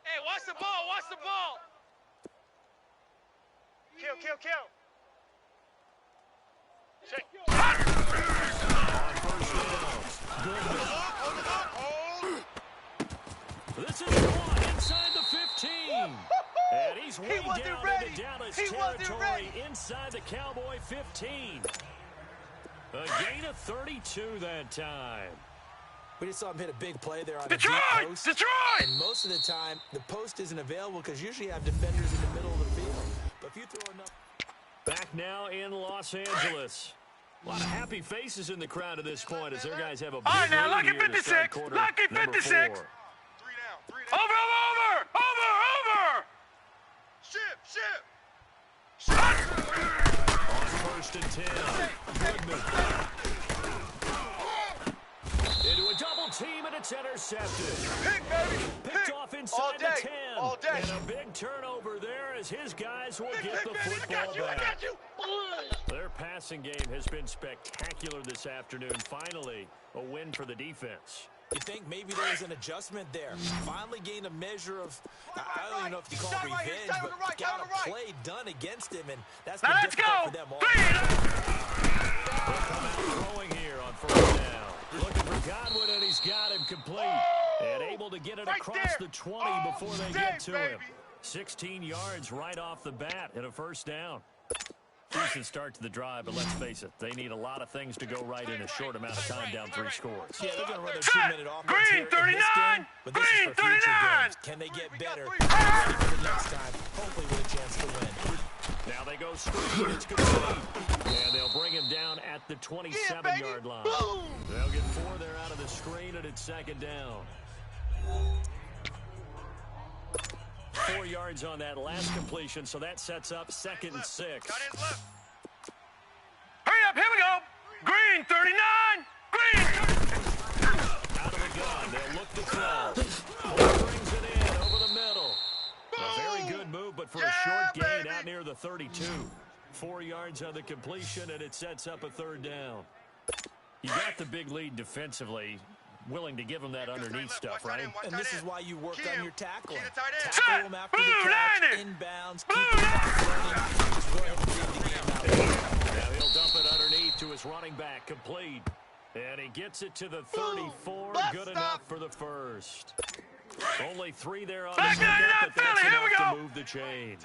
Hey, watch the ball, watch the ball. Kill. Check. Hold. This is one inside the 15. And he's way wasn't down ready. into Dallas He wasn't territory ready. inside the Cowboy 15. A gain of 32 that time. We just saw him hit a big play there on the deep Detroit. post. Detroit. And most of the time, the post isn't available because usually you have defenders in the middle of the field. But if you throw enough... Back now in Los Angeles. A lot of happy faces in the crowd at this point as their guys have a big right, now, lead lucky here to start 56, quarter lucky number 56. 4. 3 down. Over. Ship. On 1st and 10. Goodman. Into a double team, and it's intercepted. Pick, baby. Picked Pick. off All inside day. the 10. All day. And a big turnover there as his guys will Pick, get the baby. I football got you. back. Boys. Their passing game has been spectacular this afternoon. Finally, a win for the defense. You think maybe there was an adjustment there. Finally gained a measure of, I don't even know if you call it Right here, revenge, stay on but the right, got stay on a the right. play done against him, and that's Now been let's difficult go. for them all. Throwing here on 1st down. Looking for Godwin, and he's got him complete. And able to get it Right across there. the 20 All before they day, get to him. baby. 16 yards right off the bat and a 1st down. Decent start to the drive, but let's face it, they need a lot of things to go right in a short amount of time down 3 scores. Yeah, they're going to run their Set. 2-minute offense Green, here in this 39. game, but this is Green, for future 39. games. Can they get better? got Be ready for the next time, hopefully with a chance to win. Now they go straight, it's complete. And they'll bring him down at the 27-yard line. They'll get 4 there out of the screen, and it's 2nd down. 4 yards on that last completion, so that sets up 2nd and 6. Tight ends left. Hurry up, here we go. Green 39. Green. Out of the gun, they'll look to throw. Brings it in over the middle. A very good move, but for a short gain out near the 32. 4 yards on the completion, and it sets up a 3rd down. You got the big lead defensively. Willing to give him that underneath stuff, right? And this is why you work on your tackling. Set. Tackle him after the catch, inbounds, keep the clock running. Just go ahead and leave the game out. Now he'll dump it underneath to his running back, complete. And he gets it to the 34, good enough for the first. Only 3 there on the pickup, but that's enough to move the chains.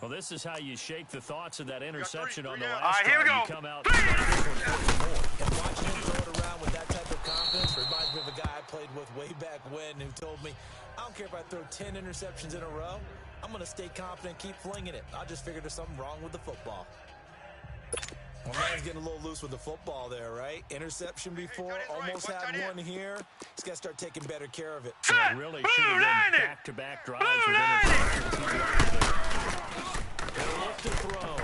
Well, this is how you shake the thoughts of that interception on the last here we drive. go. You come out and And watching him throw it around with that type of confidence reminds me of a guy I played with way back when who told me, I don't care if I throw 10 interceptions in a row, I'm going to stay confident, keep flinging it. I just figured there's something wrong with the football. Well, man's getting a little loose with the football there, right? Interception before, almost had one here. He's got to start taking better care of it. Yeah, really should have been back-to-back drives with interceptions. They'll look to throw.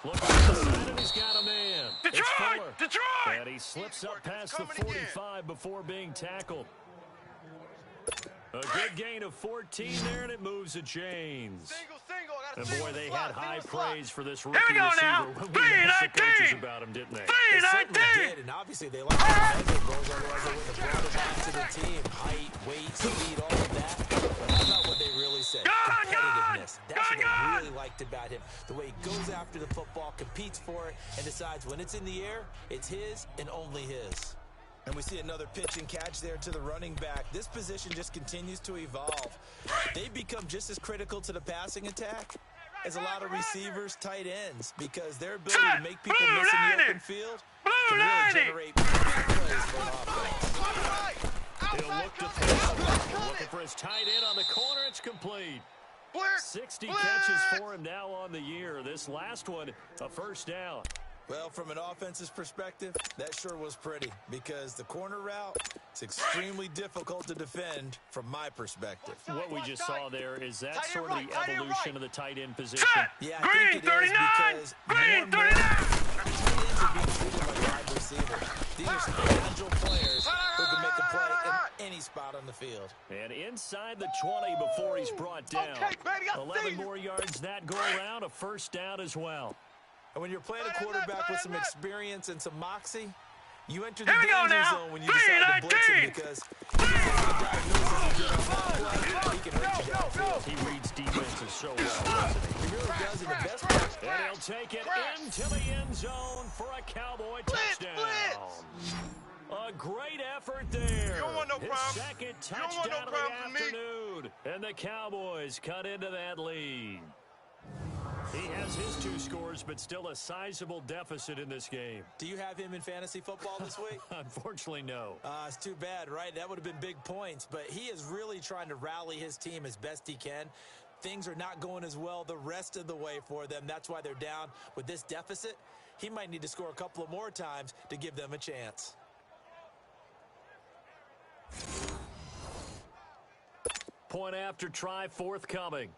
Look at the side, and he's got a man. Detroit! Detroit! And he slips up past the 45 before being tackled. A good gain of 14 there, and it moves the chains. Single. And boy, they had high praise for this Here rookie we go now. receiver. We asked the coaches about him, didn't they? They certainly 319! did, and obviously they like the measure goals, otherwise they wouldn't have brought him back to the team. Height, weight, speed, all of that. But how about what they really said? Competitiveness. That's what they really liked about him. The way he goes after the football, competes for it, and decides when it's in the air, it's his and only his. And we see another pitch and catch there to the running back. This position just continues to evolve. They've become just as critical to the passing attack as a lot of receivers, tight ends, because their ability to make people miss in the open field can really generate big plays for an offense. He'll look to throw. Looking for his tight end on the corner. It's complete. 60 catches for him now on the year. This last one, a 1st down. Well, from an offense's perspective, that sure was pretty, because the corner route is extremely difficult to defend from my perspective. What we just saw there, is that sort of the evolution of the tight end position? Yeah, I think it is, because more and more, tight ends are being treated like wide receivers. These are some agile players who can make a play in any spot on the field. And inside the 20 before he's brought down. 11 more yards that go around, a 1st down as well. And when you're playing a quarterback with some experience and some moxie, you enter the Here we go danger now. zone when you decide to blitz him, because if you he can hurt you downfield. He reads defenses so well, doesn't he? He really does, and the best part. And he'll take it into the end zone for a Cowboy touchdown. A great effort there. You don't want no His problem. 2nd You don't want no touchdown of problem the from me. afternoon. And the Cowboys cut into that lead. He has his 2 scores, but still a sizable deficit in this game. Do you have him in fantasy football this week? Unfortunately, no. It's too bad, right? That would have been big points, but he is really trying to rally his team as best he can. Things are not going as well the rest of the way for them. That's why they're down with this deficit. He might need to score a couple of more times to give them a chance. Point after try forthcoming.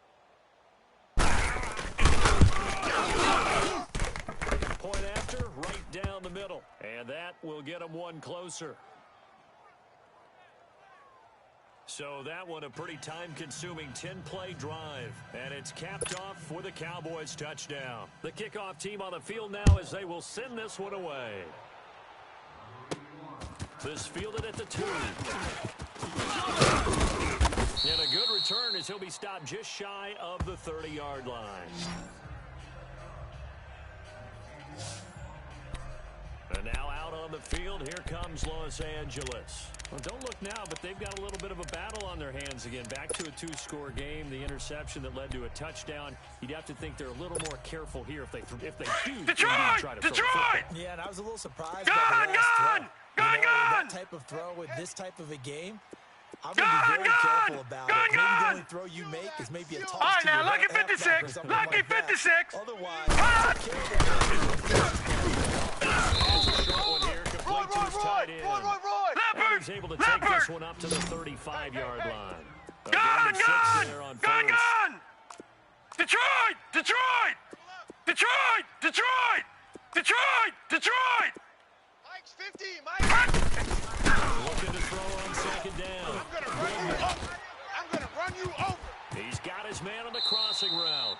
Point after, right down the middle. And that will get them one closer. So that one a pretty time-consuming 10-play drive. And it's capped off for the Cowboys touchdown. The kickoff team on the field now as they will send this one away. This fielded at the 2. And a good return as he'll be stopped just shy of the 30-yard line. And now out on the field, here comes Los Angeles. Well, don't look now, but they've got a little bit of a battle on their hands again. Back to a 2-score game, the interception that led to a touchdown. You'd have to think they're a little more careful here if they do Detroit! try to throw the Detroit! football. Yeah, and I was a little surprised by the last throw. That type of throw with this type of a game, I'm going to be very careful about it. Maybe the only throw you make is maybe a toss. All right, to now, your lucky halfback or 56. something Lucky like that. 56. Otherwise, take care of Has a short one here, complete to his tight end. Leopard! is able to take this one up to the 35-yard line. Gun! There on Gun! first. Gun! Detroit! Detroit! Detroit! Detroit! Detroit! Detroit! Mike's 50, Mike. Looking to throw on second down. I'm going to run you over. I'm going to run you over. He's got his man on the crossing route.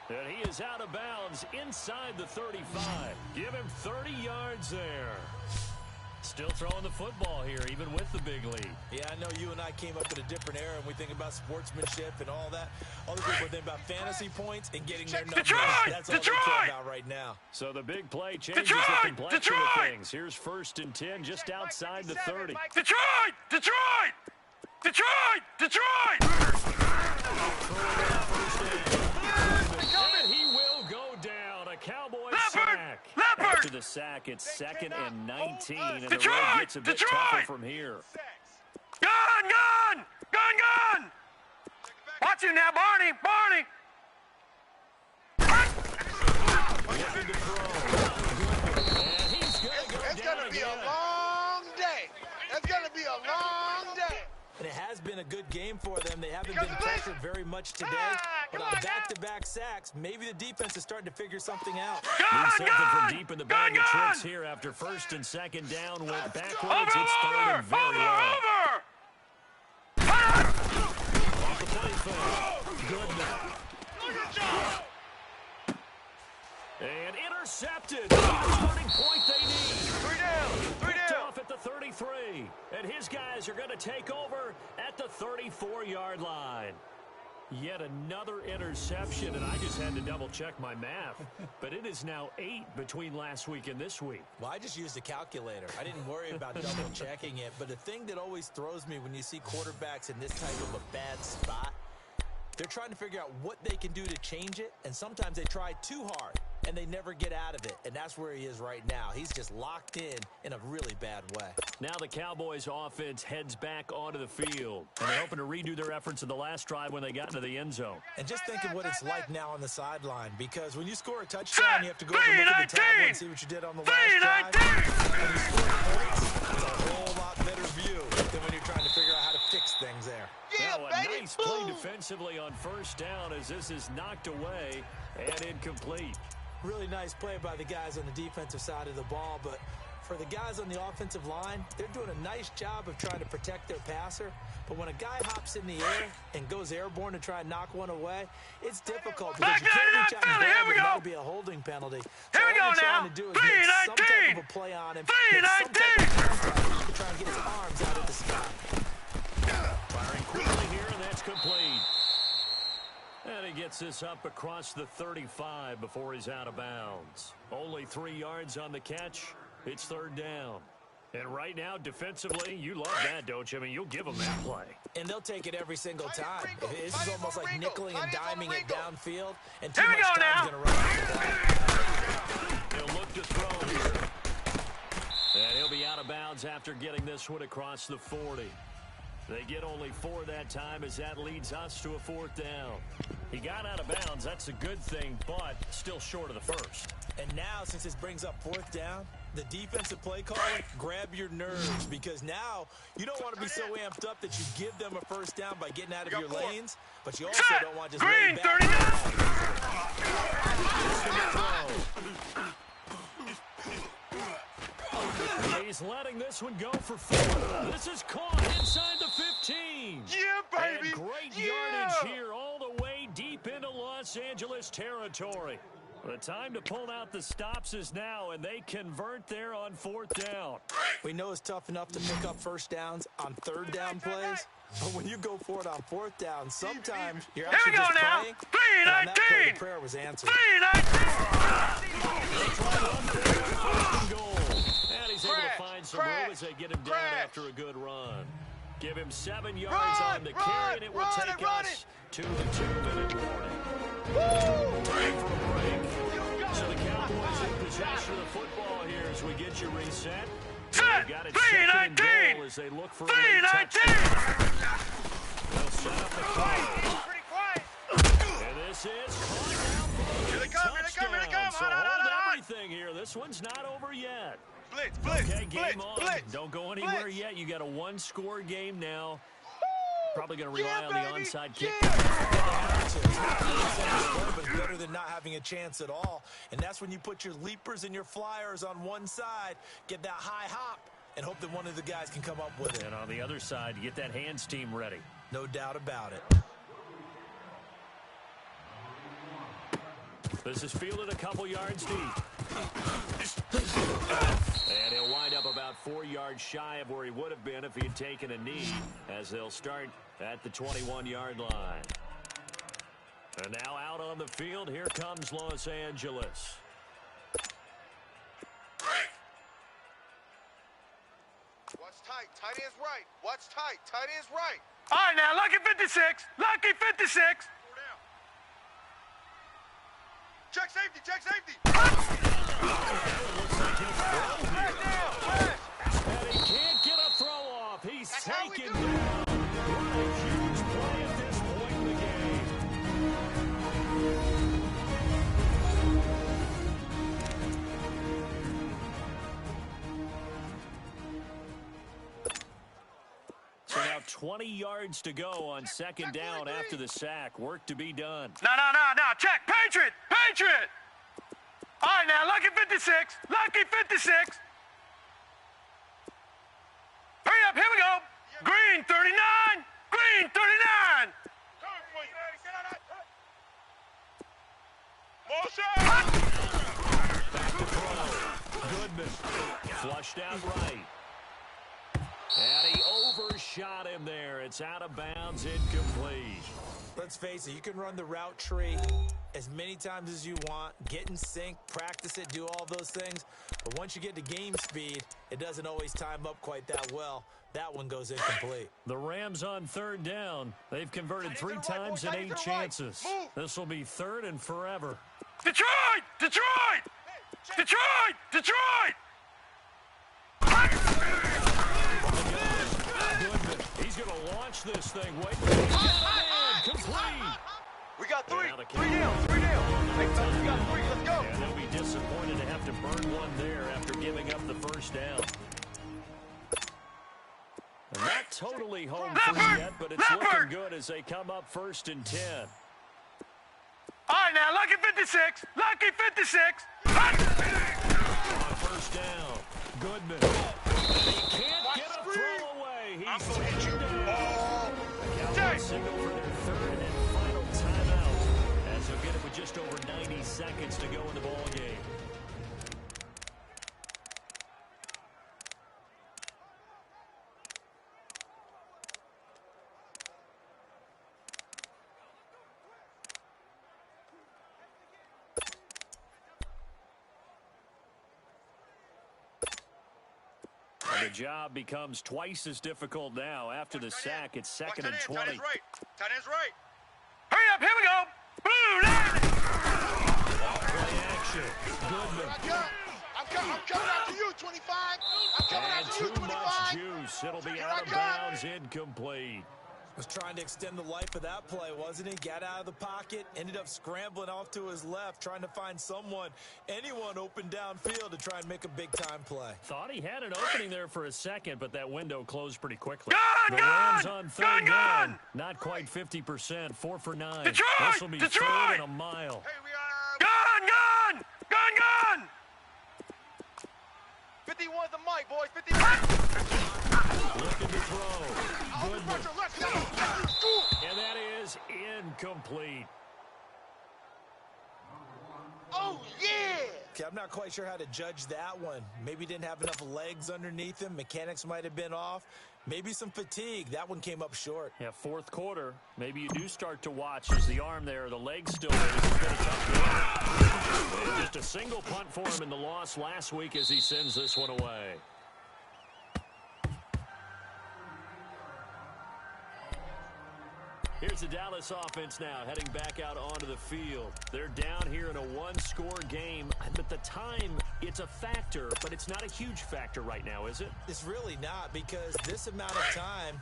And he is out of bounds inside the 35. Give him 30 yards there. Still throwing the football here, even with the big lead. Yeah, I know you and I came up in a different era, and we think about sportsmanship and all that. Other people think about fantasy points and getting their numbers. That's all they care about right now. So the big play changes the complexion of things. Here's 1st and 10 just outside the 30. Detroit! Detroit! Detroit! Detroit! And he will go down. A Cowboy sack. Leopard! After the sack, it's 2nd and 19, and the Detroit! road gets a bit tougher from here. Gun! Gun! Gun! Gun! Watch him now, Barney! Barney! Looking to throw. And he's going to go It's down going to be again. a long day. It's going to be a long day. And it has been a good game for them. They haven't been pressured very much today. But on back-to-back sacks, maybe the defense is starting to figure something out. Need something from deep in the bag of tricks here after 1st and 2nd down went backwards. It's 3rd and very low. Off the play fake. Goodman. And intercepted. The starting point they need. 3 down. 3 Picked down. off at the 33. And his guys are going to take over at the 34-yard line. Yet another interception, and I just had to double-check my math. But it is now 8 between last week and this week. Well, I just used a calculator. I didn't worry about double-checking it. But the thing that always throws me when you see quarterbacks in this type of a bad spot, they're trying to figure out what they can do to change it, and sometimes they try too hard, and they never get out of it. And that's where he is right now. He's just locked in a really bad way. Now the Cowboys offense heads back onto the field. And they're hoping to redo their efforts in the last drive when they got into the end zone. And just think of what it's like now on the sideline, because when you score a touchdown, you have to go over and look at the tablet and see what you did on the last drive. When you score points, it's a whole lot better view than when you're trying to figure out how to fix things there. Yeah, Now a baby. nice play defensively on 1st down as this is knocked away and incomplete. Really nice play by the guys on the defensive side of the ball, but for the guys on the offensive line, they're doing a nice job of trying to protect their passer. But when a guy hops in the air and goes airborne to try and knock one away, it's difficult because you can't reach out and grab it. That'll be a holding penalty. So Here we all go they're now. trying to do is make some type of a play on him, make some type of contact to try and get his arms out of the spot. Firing quickly here, and that's complete. And he gets this up across the 35 before he's out of bounds. Only 3 yards on the catch. It's 3rd down. And right now, defensively, you love that, don't you? I mean, you'll give them that play. And they'll take it every single time. This is almost like nickeling and diming it downfield, and too Here we much go time's now. going to run out of the ball. He'll look to throw here. And he'll be out of bounds after getting this one across the 40. They get only 4 that time as that leads us to a 4th down. He got out of bounds. That's a good thing, but still short of the 1st. And now, since this brings up 4th down, the defensive play caller, grab your nerves, because now you don't want to be so amped up that you give them a 1st down by getting out of your lanes, but you also don't want to just lay Green, back. 39. He's letting this one go for 4. This is caught inside the 15. Yeah, baby. And great Yeah. yardage here all the way deep into Los Angeles territory. The time to pull out the stops is now, and they convert there on 4th down. We know it's tough enough to pick up 1st downs on 3rd down plays, but when you go for it on 4th down, sometimes you're Here actually we go just now. praying. And on that play, 3-19. the prayer was answered. 3-19. Goal. And he's able to find some room as they get him down after a good run. Give him 7 yards on the carry, and it will take us to the 2-minute warning. Time for a break. So the Cowboys in possession of the football here as we get you reset. They've got it 2nd and goal as they look for a late touchdown. They'll set up the clock. Pretty quiet. And this is caught down for Here they come, here they come, here they come. touchdown. So Hot, hot, hot, hold hot. everything here. This one's not over yet. Blitz, blitz, Okay, game blitz, on. blitz. Don't go anywhere Blitz. yet. You got a one-score game now. Probably going to rely Yeah, on the baby. onside kick. But it's better than not having a chance at all. And that's when you put your leapers and your flyers on one side, get that high hop, and hope that one of the guys can come up with it. And on the other side, you get that hands team ready. No doubt about it. This is fielded a couple yards deep. And he'll wind up about 4 yards shy of where he would have been if he had taken a knee, as they'll start at the 21-yard line. And now out on the field, here comes Los Angeles. Watch tight. Tight end's right. Watch tight. Tight end's right. All right, now, lucky 56. Lucky 56. Check safety. Check safety. And he can't get a throw off. He's That's how we taken do it. down. What a huge play at this point in the game. So now 20 yards to go on second down after the sack. Work to be done. No. Check. Patriot. Patriot. All right, now, lucky 56. Lucky 56. Hurry up. Here we go. Green 39. Green 39. Goodman flushed out right. And he overshot him there. It's out of bounds, incomplete. Let's face it, you can run the route tree as many times as you want, get in sync, practice it, do all those things. But once you get to game speed, it doesn't always time up quite that well. That one goes incomplete. The Rams on third down. They've converted 3 times in 8 chances. This will be third and forever. Detroit. Detroit. Detroit. Detroit. Goodman, he's going to launch this thing. Wait, complete. We got 3. Now the 3 down. 3 down. Next time we got 3. Let's go. And they'll be disappointed to have to burn one there after giving up the first down. And not totally home free yet, but it's looking good as they come up 1st and 10. All right, now, lucky 56. Lucky 56. On first down, Goodman. And he can't get a throw away. He's taken down. The Cowboys signal for their 3rd and final timeout as they'll get it with just over 90 seconds to go in the ball game. The job becomes twice as difficult now. After the sack, it's 2nd and 20. Tight end's right. Tight end's right. Hurry up. Here we go. Blue line. Play action. Goodman. I'm coming after you, 25. I'm coming And after you, too 25. much juice. It'll be out of bounds, incomplete. Was trying to extend the life of that play, wasn't he? Got out of the pocket, ended up scrambling off to his left, trying to find anyone open downfield to try and make a big-time play. Thought he had an opening there for a second, but that window closed pretty quickly. Gun, The Rams gun, on gun, 3rd down. gun. Not quite 50%. 4 for 9. Detroit, This will be Detroit. 3rd and a mile. Hey, we are. Gun. 51's the mic, boys. 51. Looking to throw. Goodman. Let's go. And that is incomplete. Oh, yeah. Okay, I'm not quite sure how to judge that one. Maybe didn't have enough legs underneath him. Mechanics might have been off. Maybe some fatigue. That one came up short. Yeah, 4th quarter. Maybe you do start to watch as the arm there, the leg's still there. This has been a tough game. Just a single punt for him in the loss last week as he sends this one away. Here's the Dallas offense now, heading back out onto the field. They're down here in a one-score game, but the time, it's a factor, but it's not a huge factor right now, is it? It's really not, because this amount of time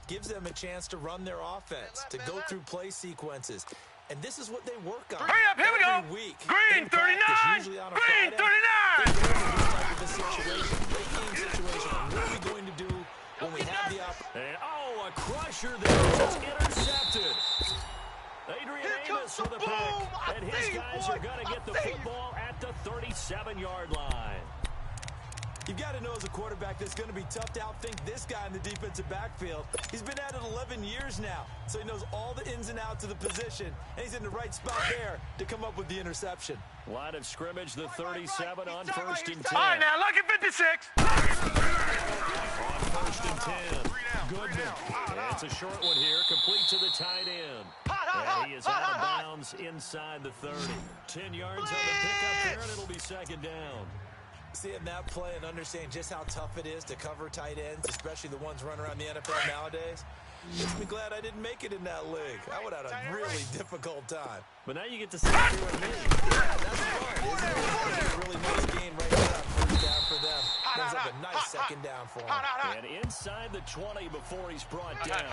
gives them a chance to run their offense, to go through play sequences. And this is what they work on. Hurry up, here we go. Week. Green In practice, 39. usually on a Green Friday, 39. they go through these type of a situation, late game situation. What are we going to do when we have the opportunity? Oh, a crusher there is intercepted. Adrian Amos with a pick, and his guys are going to get the football at the 37-yard line. You've got to know as a quarterback that it's going to be tough to outthink this guy in the defensive backfield. He's been at it 11 years now, so he knows all the ins and outs of the position, and he's in the right spot there to come up with the interception. Line of scrimmage, the 37 on first and 10. All right, now, lucky 56. On first and 10. Goodman. And it's a short one here, complete to the tight end. And he is out of bounds inside the 30. 10 yards on the pickup there, and it'll be second down. Seeing that play and understanding just how tough it is to cover tight ends, especially the ones running around the NFL nowadays, makes me glad I didn't make it in that league. I would have had a really difficult time. But now you get to see through with me. Yeah, that's fun, isn't it? A really nice gain right there. First down for them. Brings up a nice second down for him. And inside the 20 before he's brought down.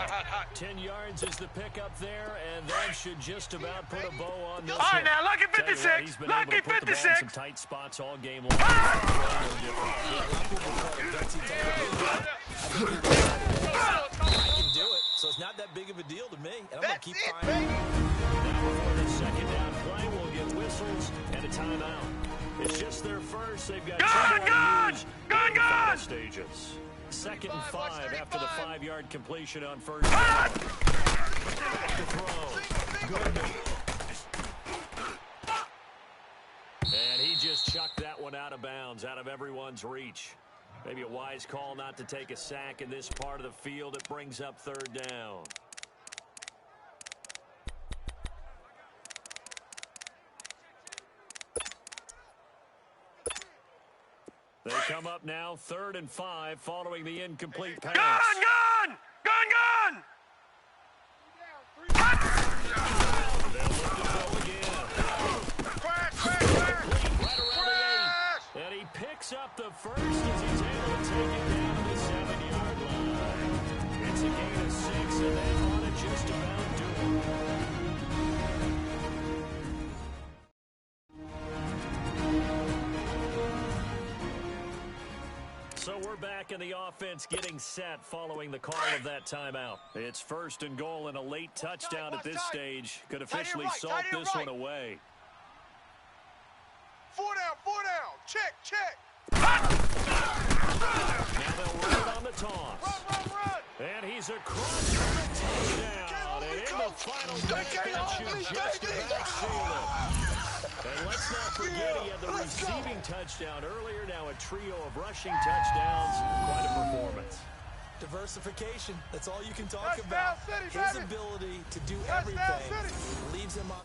10 yards is the pickup there, and that should just about put a bow on this. All right, now, lucky Tell you what, 56. he's been Lucky able to put the ball in 56. some tight spots all game long. I can do it, so it's not that big of a deal to me. And I'm going to keep finding. Now before the second down play, we'll get whistles and a timeout. It's just their first. They've got two more to use in the final stages. Second and 5 after the 5-yard completion on first down. Back to throw. Goodman. And he just chucked that one out of bounds, out of everyone's reach. Maybe a wise call not to take a sack in this part of the field. It brings up third down. They come up now, 3rd and 5, following the incomplete pass. Gun! They'll look to go again. Right around the 8. And he picks up the first as he's able to take it down to the 7-yard line. It's a gain of 6, and they want to just about do it. So we're back in the offense getting set following the call of that timeout. It's 1st and goal, and a late touchdown at this stage could officially salt this one away. 4 down. Check. Now they'll run it on the toss. Run. And he's across for the touchdown. And in the final minute, that should just about seal it. And let's not forget he had the receiving touchdown earlier. Now a trio of rushing touchdowns. Quite a performance. Diversification. That's all you can talk about. His ability to do everything leaves him on.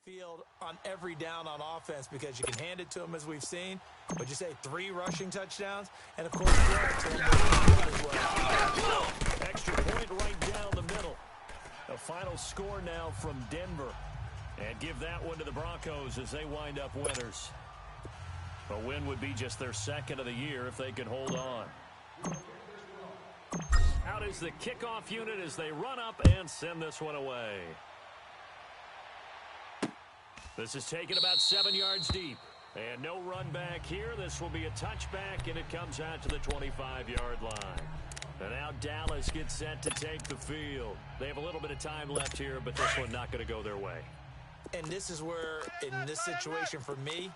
Field on every down on offense because you can hand it to him as we've seen. Would you say 3 rushing touchdowns? And, of course, as well. Extra point right down the middle. A final score now from Denver. And give that one to the Broncos as they wind up winners. A win would be just their 2nd of the year if they could hold on. Out is the kickoff unit as they run up and send this one away. This is taken about 7 yards deep. And no run back here. This will be a touchback, and it comes out to the 25-yard line. And now Dallas gets set to take the field. They have a little bit of time left here, but this one not going to go their way. And this is where, in this situation for me,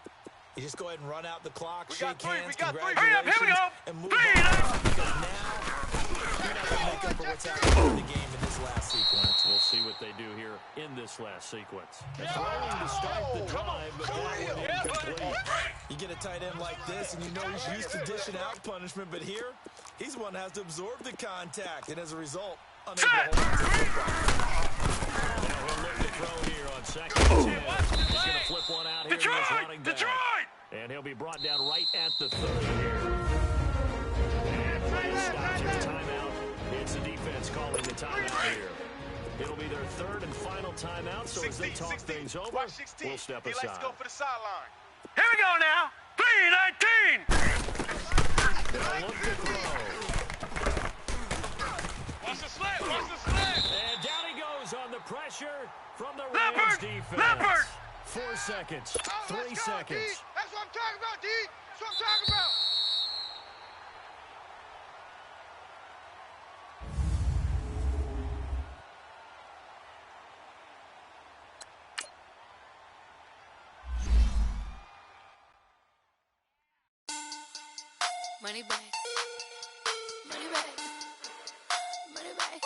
you just go ahead and run out the clock, shake hands, congratulations, Hurry up, here we go. and move on. Because now, you're not going to make up for what's happening in the game in this last sequence. We'll see what they do here in this last sequence. Throwing to start the drive, but that one incomplete. You get a tight end like this, and you know he's used to dishing out punishment, but here, he's the one that has to absorb the contact, and as a result, unable to hold on to the football. Now he'll look to throw here on second and 10. He's going to flip one out here to his running back. And he'll be brought down right at the 30 here. And play stopped his timeout. It's the defense calling the timeout here. It'll be their third and final timeout, so as they talk things over, we'll step aside. Let's go for the sideline. Here we go now. 3-19. They'll look to throw. Watch the slant. Watch the slant. And down he goes on the pressure from the Rams defense. Leopard. 4 seconds. Oh, 3 let's go, seconds. D. That's what I'm talking about, D. That's what I'm talking about. Money back. Money back. Money back.